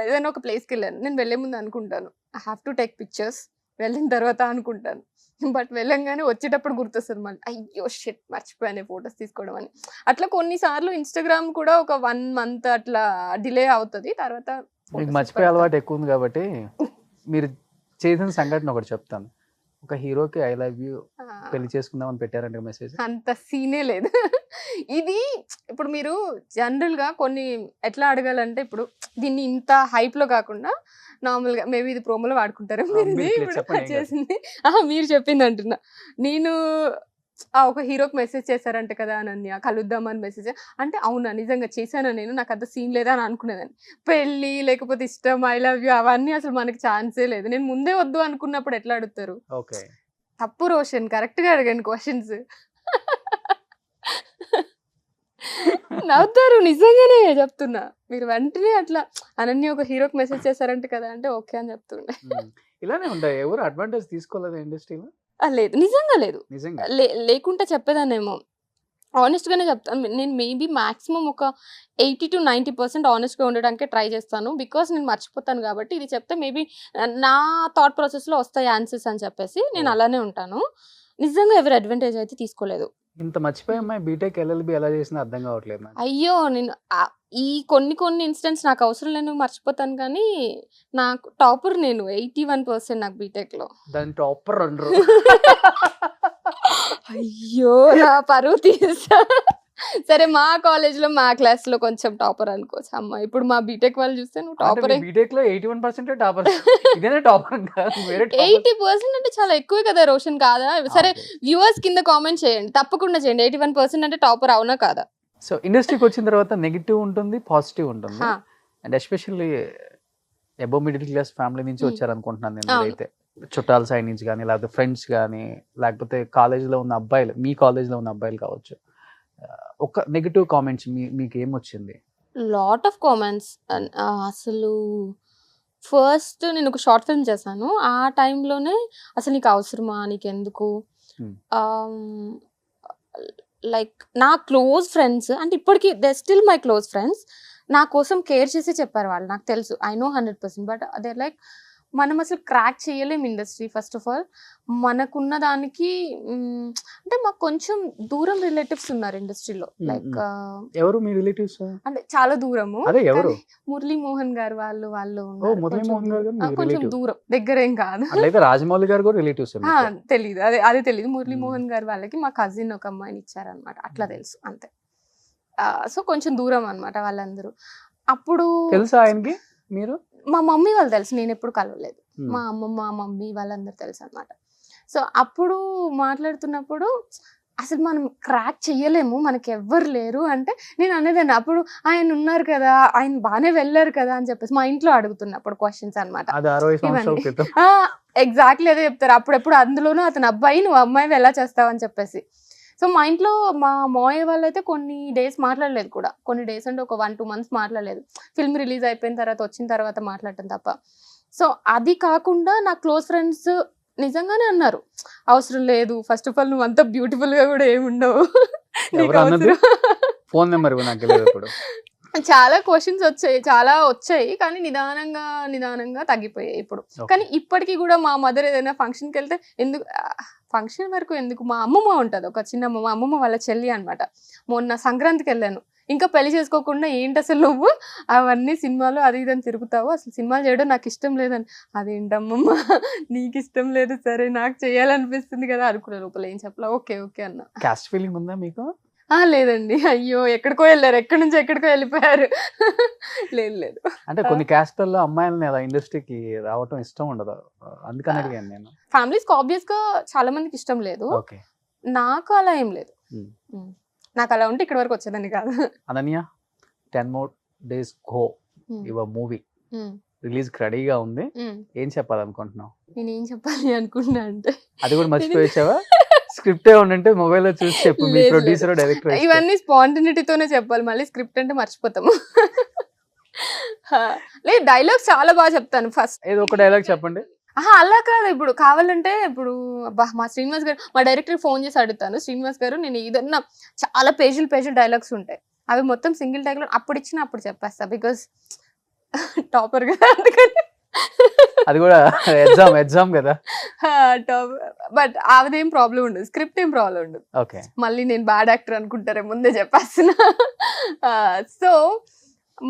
ఏదైనా ఒక ప్లేస్కి వెళ్ళాను, నేను వెళ్ళే ముందు అనుకుంటాను I have to take pictures, వెళ్ళిన తర్వాత అనుకుంటాను, బట్ వెళ్ళంగానే వచ్చేటప్పుడు గుర్తొస్తుంది మళ్ళీ అయ్యో షిట్ మర్చిపోయాను ఫొటోస్ తీసుకోవడం అని. అట్లా కొన్నిసార్లు ఇన్స్టాగ్రామ్ కూడా ఒక 1 month అట్లా డిలే అవుతుంది, తర్వాత మీకు మర్చిపోయే అలవాటు ఎక్కువ ఉంది కాబట్టి మీరు చేసిన సంఘటన ఒకటి చెప్తాను. ఒక హీరోకి ఐ లవ్ యూ పెళ్లి చేసుకుందామని పెట్టారంటే మెసేజ్. అంత సీనే లేదు. ఇది ఇప్పుడు మీరు జనరల్ గా కొన్ని ఎట్లా అడగాలంటే, ఇప్పుడు దీన్ని ఇంత హైప్ లో కాకుండా నార్మల్ గా మేబీ ఇది ప్రోమోలో వాడుకుంటారు మీరు, మీరు ఇది ఇప్పుడు చెప్పండి, ఏం కాదు. చేసింది మీరు చెప్పింది అంటున్నా. నేను ఒక హీరోకి మెసేజ్ చేశారంట కదా అనన్య, కలుద్దామని మెసేజ్ అంటే అవునా నిజంగా చేశానా, నేను నాకు అంత సీన్ లేదా అని అనుకునేదాన్ని. పెళ్ళి లేకపోతే ఇష్టం ఐ లవ్ యూ అవన్నీ అసలు మనకి ఛాన్సే లేదు. నేను ముందే వద్దు అనుకున్నప్పుడు ఎట్లా అడుగుతారు? ఓకే, తప్పు రోషన్, కరెక్ట్ గా అడగండి క్వశ్చన్స్. నవ్వుతారు, నిజంగానే చెప్తున్నా. మీరు వెంటనే అట్లా అనన్య ఒక హీరోకి మెసేజ్ చేశారంట కదా అంటే ఓకే అని చెప్తుండే. ఇలానే ఉంటాయి. ఎవరు అడ్వాంటేజ్ తీసుకోలేదు ఇండస్ట్రీలో? లేదు, నిజంగా లేదు. నిజంగా లేకుంటే చెప్పేదాన్నేమో. ఆనెస్ట్గానే చెప్తాను, నేను మేబీ మాక్సిమం ఒక 80 to 90% ఆనెస్ట్గా ఉండడానికే ట్రై చేస్తాను. బికాస్ నేను మర్చిపోతాను కాబట్టి ఇది చెప్తే మేబీ నా థాట్ ప్రాసెస్లో వస్తాయి ఆన్సర్స్ అని చెప్పేసి నేను అలానే ఉంటాను. నిజంగా ఎవరి అడ్వాంటేజ్ అయితే తీసుకోలేదు. ఇంత మర్చిపోయే అమ్మాయి బీటెక్ ఎల్ఎల్బి ఎలా చేసినా అర్థం కావట్లేదు నాకు. అయ్యో నేను ఈ కొన్ని ఇన్స్టెంట్స్ నాకు అవసరం లేని మర్చిపోతాను, కానీ నాకు టాపర్ నేను 81% నాకు బీటెక్లో. దాని టాపర్ అంటారు. అయ్యో నా పరువు తీసా. సరే మా కాలేజ్లో మా క్లాస్లో కొంచెం టాపర్ అనుకోవచ్చు అమ్మ. ఇప్పుడు మా బీటెక్ వాళ్ళు చూస్తే నువ్వు టాపర్. బీటెక్ లో 81% టాపర్. ఇదేనా టాపర్ కాదు, వేరే 80% అంటే చాలా ఎక్కువే కదా రోషన్, కాదా? సరే వ్యూవర్స్ కింద కామెంట్ చేయండి, తప్పకుండా చేయండి. 81% అంటే టాపర్ అవునా కాదా? సో ఇండస్ట్రీకి వచ్చిన తర్వాత నెగిటివ్ ఉంటుంది, పాజిటివ్ ఉంటుంది. And especially above middle class family నుంచి వచ్చారనుకుంటున్నాను నేను. అయితే చుట్టాల సైడ్ నుంచి కానీ, లేకపోతే ఫ్రెండ్స్ కానీ, లేకపోతే కాలేజ్లో ఉన్న అబ్బాయిలు, మీ కాలేజ్లో ఉన్న అబ్బాయిలు కావచ్చు, ఒక నెగిటివ్ కామెంట్స్ మీకు ఏమొచ్చింది? Lot of comments. అసలు ఫస్ట్ నేను ఒక షార్ట్ ఫిల్మ్ చేశాను, ఆ టైంలోనే అసలు నీకు అవసరమా, నీకెందుకు, లైక్ నా క్లోజ్ ఫ్రెండ్స్ అంటే ఇప్పటికీ they still my close friends, నా కోసం కేర్ చేసి చెప్పారు వాళ్ళు. నాకు తెలుసు, ఐ నో 100%. బట్ అదే లైక్ మనం అసలు క్రాక్ చేయలేము ఇండస్ట్రీ. ఫస్ట్ ఆఫ్ ఆల్ మనకున్న దానికి అంటే మాకు కొంచెం దూరం రిలేటివ్స్ ఉన్నారు ఇండస్ట్రీలో. లైక్ ఎవరు మీ రిలేటివ్స్? అంటే చాలా దూరము. అదే ఎవరు? మురళీ మోహన్ గారు వాళ్ళు మురళీ మోహన్ గారు కొంచెం దూరం, దగ్గర ఏం కాదు. అట్లయితే రాజమౌళి గారు కూడా రిలేటివ్స్? తెలీదు, అదే తెలీదు. మురళీ మోహన్ గారు వాళ్ళకి మా కజిన్ ఒక అమ్మాయిని ఇచ్చారనమాట, అట్లా తెలుసు అంతే. సో కొంచెం దూరం అనమాట వాళ్ళందరూ. అప్పుడు తెలుసా ఆయనకి? మీరు? మా మమ్మీ వాళ్ళు తెలుసు, నేను ఎప్పుడు కలవలేదు. మా అమ్మమ్మ మమ్మీ వాళ్ళందరూ తెలుసు అనమాట. సో అప్పుడు మాట్లాడుతున్నప్పుడు అసలు మనం క్రాక్ చెయ్యలేము, మనకి ఎవ్వరు లేరు అంటే నేను అనేదాన్ని. అప్పుడు ఆయన ఉన్నారు కదా, ఆయన బాగానే వెళ్ళారు కదా అని చెప్పేసి మా ఇంట్లో అడుగుతున్నప్పుడు క్వశ్చన్స్ అనమాట. ఎగ్జాక్ట్లీ అదే చెప్తారు అప్పుడెప్పుడు. అందులోనూ అతను అబ్బాయి, నువ్వు అమ్మాయి ఎలా చేస్తావు అని చెప్పేసి. సో మా ఇంట్లో మా మావయ్య వాళ్ళు అయితే కొన్ని డేస్ మాట్లాడలేదు కూడా. కొన్ని డేస్ అంటే ఒక 1-2 months మాట్లాడలేదు. ఫిల్మ్ రిలీజ్ అయిపోయిన తర్వాత వచ్చిన తర్వాత మాట్లాడటం తప్ప. సో అది కాకుండా నా క్లోజ్ ఫ్రెండ్స్ నిజంగానే అన్నారు, అవసరం లేదు, ఫస్ట్ ఆఫ్ ఆల్ నువ్వు అంత బ్యూటిఫుల్ గా కూడా ఏముండవు. ఫోన్ నెంబర్ చాలా క్వశ్చన్స్ చాలా వచ్చాయి, కానీ నిదానంగా తగ్గిపోయాయి ఇప్పుడు. కానీ ఇప్పటికీ కూడా మా మదర్ ఏదైనా ఫంక్షన్కి వెళ్తే ఎందుకు, ఫంక్షన్ వరకు ఎందుకు, మా అమ్మమ్మ ఉంటుంది ఒక చిన్న, మా అమ్మమ్మ వాళ్ళ చెల్లి అనమాట. మొన్న సంక్రాంతికి వెళ్ళాను, ఇంకా పెళ్లి చేసుకోకుండా ఏంటి అసలు నువ్వు అవన్నీ సినిమాలు అది ఇదని తిరుగుతావు, అసలు సినిమాలు చేయడం నాకు ఇష్టం లేదని. అదేంటమ్మమ్మ నీకు ఇష్టం లేదు, సరే నాకు చేయాలనిపిస్తుంది కదా అనుకున్న లోపల ఏం చెప్పలా, ఓకే ఓకే అన్న. కాస్ట్ ఫీలింగ్ ఉందా మీకు? లేదండి, అయ్యో ఎక్కడికో వెళ్ళారు, ఎక్కడి నుంచి ఎక్కడికో వెళ్ళిపోయారు. లేదు. అంటే కొన్ని క్యాస్ట్లలో అమ్మాయిలని అలా ఇండస్ట్రీకి రావటం ఇష్టం ఉండదు, అందుకని అడిగాను నేను. ఫ్యామిలీస్ ఆబ్వియస్ గా చాలా మందికి ఇష్టం లేదు, నాకు అలా ఏం లేదు. నాకు అలా ఉంటే ఇక్కడ వరకు వచ్చేదాన్ని కాదు. Ananya, 10 more days go your movie release రెడీగా ఉంది, ఏం చెప్పాలనుకుంటున్నావు? నేను ఏం చెప్పాలి అనుకుంటున్నా అంటే, అది కూడా మర్చిపోయావా? స్క్రిప్ట్ ఉంటే మొబైల్ లో చూసి చెప్పు, మీ ప్రొడ్యూసర్ డైరెక్టర్. ఇవన్నీ స్పాంటినిటీతోనే చెప్పాలి, మళ్ళీ స్క్రిప్ట్ అంటే మర్చిపోతాము. లేదు, డైలాగ్స్ చాలా బాగా చెప్తాను. ఫస్ట్ ఏదో ఒక డైలాగ్ చెప్పండి. అలా కాదు, ఇప్పుడు కావాలంటే ఇప్పుడు మా శ్రీనివాస్ గారు, మా డైరెక్టర్ ఫోన్ చేసి అడుగుతాను, శ్రీనివాస్ గారు నేను ఏదన్నా చాలా పేజీలు డైలాగ్స్ ఉంటాయి, అవి మొత్తం సింగిల్ టైక్ లో అప్పుడు ఇచ్చిన అప్పుడు చెప్పేస్తా బికాస్ టాపర్ కదా అందుకని అది కూడా ఎగ్జామ్ కదా. టాప్ బట్ అదేం ప్రాబ్లం ఉండదు, స్క్రిప్ట్ ఏం ప్రాబ్లం ఉండదు. ఓకే, మళ్ళీ నేను బ్యాడ్ యాక్టర్ అనుకుంటారే ముందే చెప్పేస్తున్నా. సో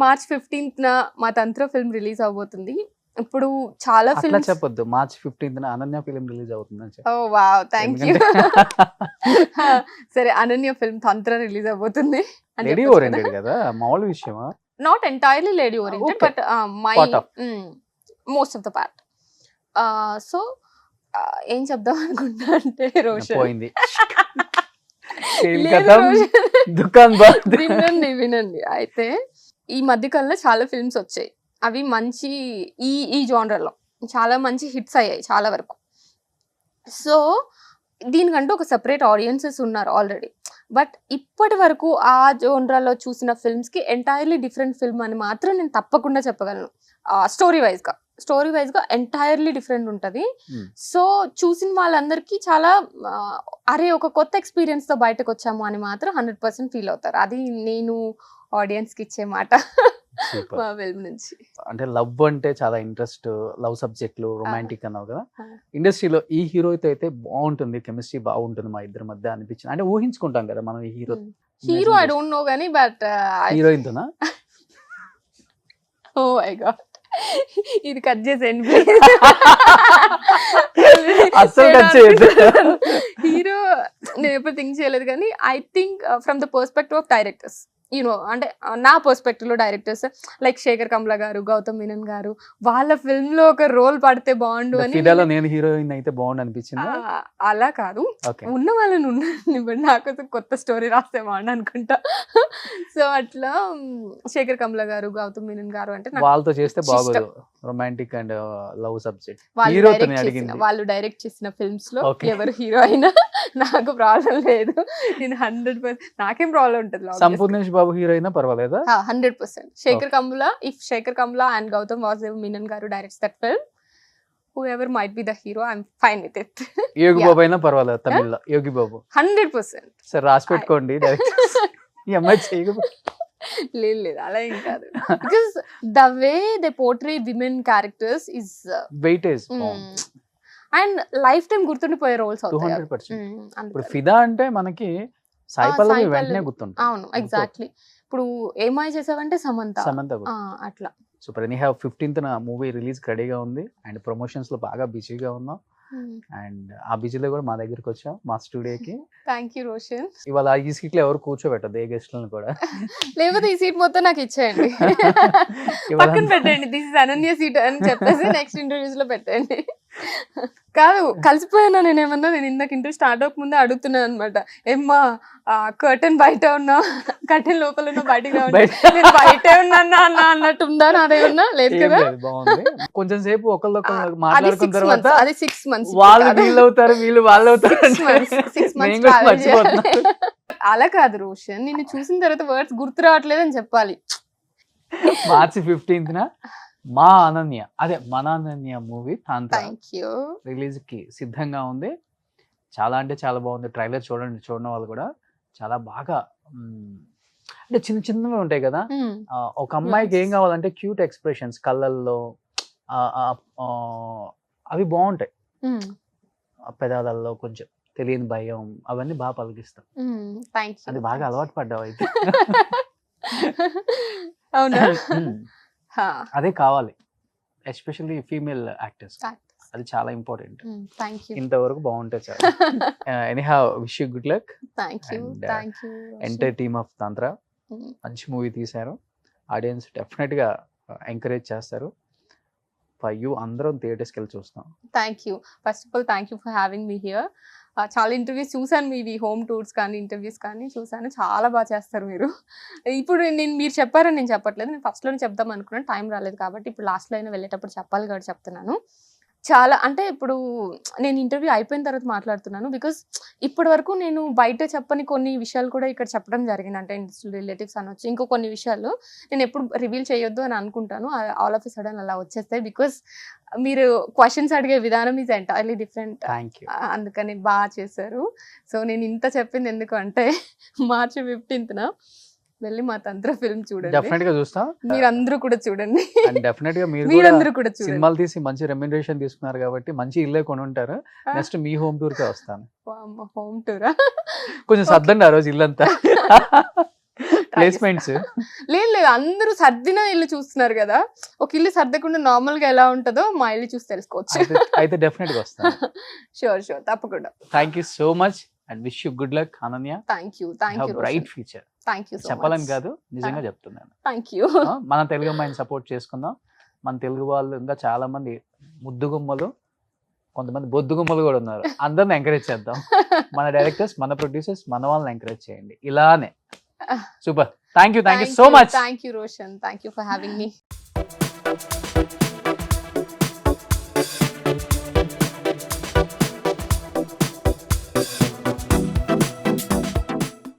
March 15th మా తంత్ర ఫిల్మ్ రిలీజ్ అవబోతుంది. ఇప్పుడు చాలా అట్లా ఫిల్మ్స్ చెప్పొద్దు. March 15th Ananya film release అవుతుందని చెప్పి. ఓ వావ్ థ్యాంక్ యూ. సరే అనన్య ఫిల్మ్ తంత్ర రిలీజ్ అవబోతుంది లేడీ ఓరియంటెడ్ కదా, మామూలు విషయమా? Not entirely lady oriented Okay. But my Part of. Most of the part. So ఏం చెప్దాం అనుకుంటా అంటే రోషన్ పోయింది. Film లేదు ఖతం, రోషన్. దుకాన్ బంద్. వినండి అయితే ఈ మధ్య కాలంలో చాలా ఫిల్మ్స్ వచ్చాయి, అవి మంచి ఈ జానర్లో చాలా మంచి హిట్స్ అయ్యాయి చాలా వరకు. సో దీనికంటూ ఒక సెపరేట్ ఆడియన్సెస్ ఉన్నారు ఆల్రెడీ. బట్ ఇప్పటి వరకు ఆ జోనరాలో చూసిన ఫిల్మ్స్కి ఎంటైర్లీ డిఫరెంట్ ఫిల్మ్ అని మాత్రం నేను తప్పకుండా చెప్పగలను. స్టోరీ వైజ్గా ఎంటైర్లీ డిఫరెంట్ ఉంటుంది. Hmm. సో చూసిన వాళ్ళందరికీ చాలా అరే ఒక కొత్త ఎక్స్పీరియన్స్తో బయటకు వచ్చాము అని మాత్రం 100% ఫీల్ అవుతారు. అది నేను ఆడియన్స్కి ఇచ్చే మాట Super. మా ఫిల్మ్ నుంచి. అంటే లవ్ అంటే చాలా ఇంట్రెస్ట్, లవ్ సబ్జెక్టులు, రొమాంటిక్ అన్నావు కదా. ఆ. ఇండస్ట్రీలో ఈ హీరోతో అయితే బాగుంటుంది, కెమిస్ట్రీ బాగుంటుంది మా ఇద్దరి మధ్య అనిపించింది. అంటే ఊహించుకుంటాం కదా మనం ఈ హీరో ఐ డోంట్ నో కానీ బట్ హీరోయిన్తోనా? ఓ మై గాడ్ ఇది కట్ చేసేయండి అస్సలు కట్ చేయొద్దు. హీరో నేను ఎప్పుడు థింక్ చేయలేదు కానీ I think from the perspective of directors you know, అంటే నా పర్స్పెక్టివ్ లో డైరెక్టర్స్ లైక్ శేఖర్ కమ్లా గారు, గౌతమ్ మీనన్ గారు, వాళ్ళ ఫిల్మ్ లో ఒక రోల్ పడితే బాగుండు అని. ఫిదాలో నేను హీరోయిన్ అయితే బాగుండు అనిపించింది. అలా కాదు, ఓకే, ఉన్న వాళ్ళని ఉన్నాను నాకు కొత్త స్టోరీ రాస్తే బాగుండు అనుకుంటా. సో అట్లా శేఖర్ కమ్లా గారు, గౌతమ్ మీనన్ గారు అంటే నాకు వాళ్ళతో చేస్తే ఇష్టం. బాగోదు, రొమాంటిక్ అండ్ లవ్ సబ్జెక్ట్. హీరోతో అడిగింది. వాళ్ళు డైరెక్ట్ చేసిన ఫిల్మ్స్ లో Okay. ఎవరు హీరో అయినా నాకు ప్రాబ్లం లేదు. నేను 100% నాకేం ప్రాబ్లం ఉంటుంది. సంపూర్ణేష్ బాబు హీరో అయినా పర్వాలేదా? 100% Sekhar Kammula, if Sekhar Kammula and Gautham Vasudev Menon garu directs that film, whoever might be the hero, I'm fine with it. యోగి Yeah. బాబు అయినా పర్వాలేదు, తమిళ్లో యోగి బాబు. 100%. సరే రాసి పెట్టుకోండి డైరెక్ట్. ఈ అమ్మాయి చేయకపోతే లేదు అలా ఏం కాదు. Because the way they portray women characters is weightage and life time గుర్తుండిపోయే రోల్స్ అవుతాయి. 200%. ఇప్పుడు ఫిదా అంటే మనకి సాయి పల్లవి సాయి వెంటనే పల్లవి. గుర్తుంటుంది. అవును ఎగ్జాక్ట్లీ. ఇప్పుడు ఏమై చేసావంటే సమంత సమంత గుర్తు. అట్లా. Super. Any have 15th movie release రెడీగా ఉంది అండ్ ప్రమోషన్స్ లో బాగా బిజీగా ఉన్నాం. అండ్ ఆ బిజీలో కూడా మా దగ్గరికి వచ్చాం, మా స్టూడియోకి. Thank you Roshan. ఇవాళ ఈ సీట్ లో ఎవరు కూర్చోబెట్టదు, ఏ గెస్ట్లను కూడా. లేకపోతే ఈ సీట్ మొత్తం నాకు ఇచ్చేయండి, ఇవాళ పక్కన పెట్టండి, దిస్ ఇస్ అనన్య సీట్ అని చెప్పేసి నెక్స్ట్ ఇంటర్వ్యూస్ లో పెట్టండి. కాదు కలిసిపోయాను నేను ఏమన్నా, నేను ఇందాక ఇంటర్వ్యూ స్టార్ట్ అవ్వక ముందే అడుగుతున్నాను అనమాట, ఏమ్మా కర్టెన్ బయట ఉన్నా, కర్టెన్ లోపల ఉన్నా, బయటకు నేను బయటే ఉన్నా అన్నట్టు ఉందా నాదేమన్నా? లేదు ఏం కదా. లేదు, బాగుంది. కొంచెం సేపు ఒకళ్ళొకళ్ళు అది మాట్లాడుకున్న 6 తర్వాత months, అది 6 months. వాళ్ళు వీళ్ళు అవుతారు, వీళ్ళు వాళ్ళు అవుతారు. 6 months నేను కూడా travel మర్చిపోతున్నా. చేయాలి. అలా కాదు రోషన్, నిన్ను చూసిన తర్వాత వర్డ్స్ గుర్తు రావట్లేదు అని చెప్పాలి. March 15th మా అనన్య, అదే మన Ananya movie Tantra thank you. Release కి సిద్ధంగా ఉంది. చాలా అంటే చాలా బాగుంది. ట్రైలర్ చూడండి, చూడని వాళ్ళు కూడా చాలా బాగా అంటే చిన్న చిన్నవి ఉంటాయి కదా. ఒక అమ్మాయికి ఏం కావాలంటే క్యూట్ ఎక్స్ప్రెషన్స్ కళ్ళల్లో, అవి బాగుంటాయి. పెదాలలో కొంచెం తెలియని భయం, అవన్నీ బాగా పలికిస్తాం. Thank you. అది బాగా అలవాటు పడ్డావు అయితే. అవునా. అదే కావాలి, ఎస్పెషల్లీ ఫీమేల్ యాక్టర్స్. అది చాలా ఇంపార్టెంట్. Thank you. ఇంతవరకు బాగుంటే చాలు. Anyhow wish you good luck. Thank you. And, thank you. Entire team of Tantra మంచి మూవీ తీశారు. ఆడియన్స్ డెఫినెట్ గా ఎంకరేజ్ చేస్తారు. ఫర్ యూ అందరం థియేటర్స్కి వెళ్ళి చూస్తాం. Thank you. First of all thank you for having me here. చాలా ఇంటర్వ్యూస్ చూసాను, మీవి హోమ్ టూర్స్ కానీ ఇంటర్వ్యూస్ కానీ చూసాను, చాలా బాగా చేస్తారు మీరు. ఇప్పుడు మీరు చెప్పారని నేను చెప్పట్లేదు, నేను ఫస్ట్లోనే చెప్దాం అనుకున్నాను, టైం రాలేదు కాబట్టి ఇప్పుడు లాస్ట్లో అయినా వెళ్ళేటప్పుడు చెప్పాలి కాబట్టి చెప్తున్నాను. చాలా అంటే ఇప్పుడు నేను ఇంటర్వ్యూ అయిపోయిన తర్వాత మాట్లాడుతున్నాను, బికాస్ ఇప్పటి వరకు నేను బయట చెప్పని కొన్ని విషయాలు కూడా ఇక్కడ చెప్పడం జరిగింది. అంటే రిలేటివ్స్ అనొచ్చు, ఇంకో కొన్ని విషయాలు నేను ఎప్పుడు రివీల్ చేయొద్దు అని అనుకుంటాను, ఆల్ ఆఫ్ ఎ సడన్ అలా వచ్చేస్తాయి. బికాస్ మీరు క్వశ్చన్స్ అడిగే విధానం is entirely different. Thank you. అందుకని బాగా చేశారు. సో నేను ఇంత చెప్పింది ఎందుకు అంటే March 15th వెళ్ళి మా తంత్ర ఫిల్మ్ చూడండి. డెఫినెట్ గా చూస్తాం. మీరందరూ కూడా చూడండి. అండ్ డెఫినెట్ గా మీరు కూడా మీరందరూ కూడా చూడండి. సినిమాలు తీసి మంచి రెమ్యునరేషన్ తీసుకున్నారు కాబట్టి మంచి ఇల్లే కొని ఉంటారు. నెక్స్ట్ మీ హోమ్ టూర్ కే వస్తాను. హోమ్ టూరా? కొంచెం సర్దండి ఆ రోజు ఇల్లంతా. ప్లేస్మెంట్స్ లేదు లేదు, అందరూ సర్దిన ఇల్లు చూస్తున్నారు కదా, ఒక ఇల్లు సర్దకుండా నార్మల్ గా ఎలా ఉంటుందో మా ఇల్లు చూసి తెలుసుకోవచ్చు. అయితే డెఫినెట్ గా వస్తాను. షూర్ షూర్, తప్పకుండా. Thank you so much and wish you good luck Ananya. Thank you bright future. Thank you. చెప్పాలని కాదు, నిజంగా చెప్తున్నాను. Thank you. మన తెలుగు అమ్మాయిని సపోర్ట్ చేసుకుందాం. మన తెలుగు వాళ్ళు ఇంకా చాలా మంది ముద్దుగుమ్మలు, కొంతమంది బొద్దుగుమ్మలు కూడా ఉన్నారు. అందరిని ఎంకరేజ్ చేద్దాం. మన డైరెక్టర్స్, మన ప్రొడ్యూసర్స్, మన వాళ్ళని ఎంకరేజ్ చేయండి. ఇలానే super. Thank you so much. Thank you Roshan. Thank you for having me.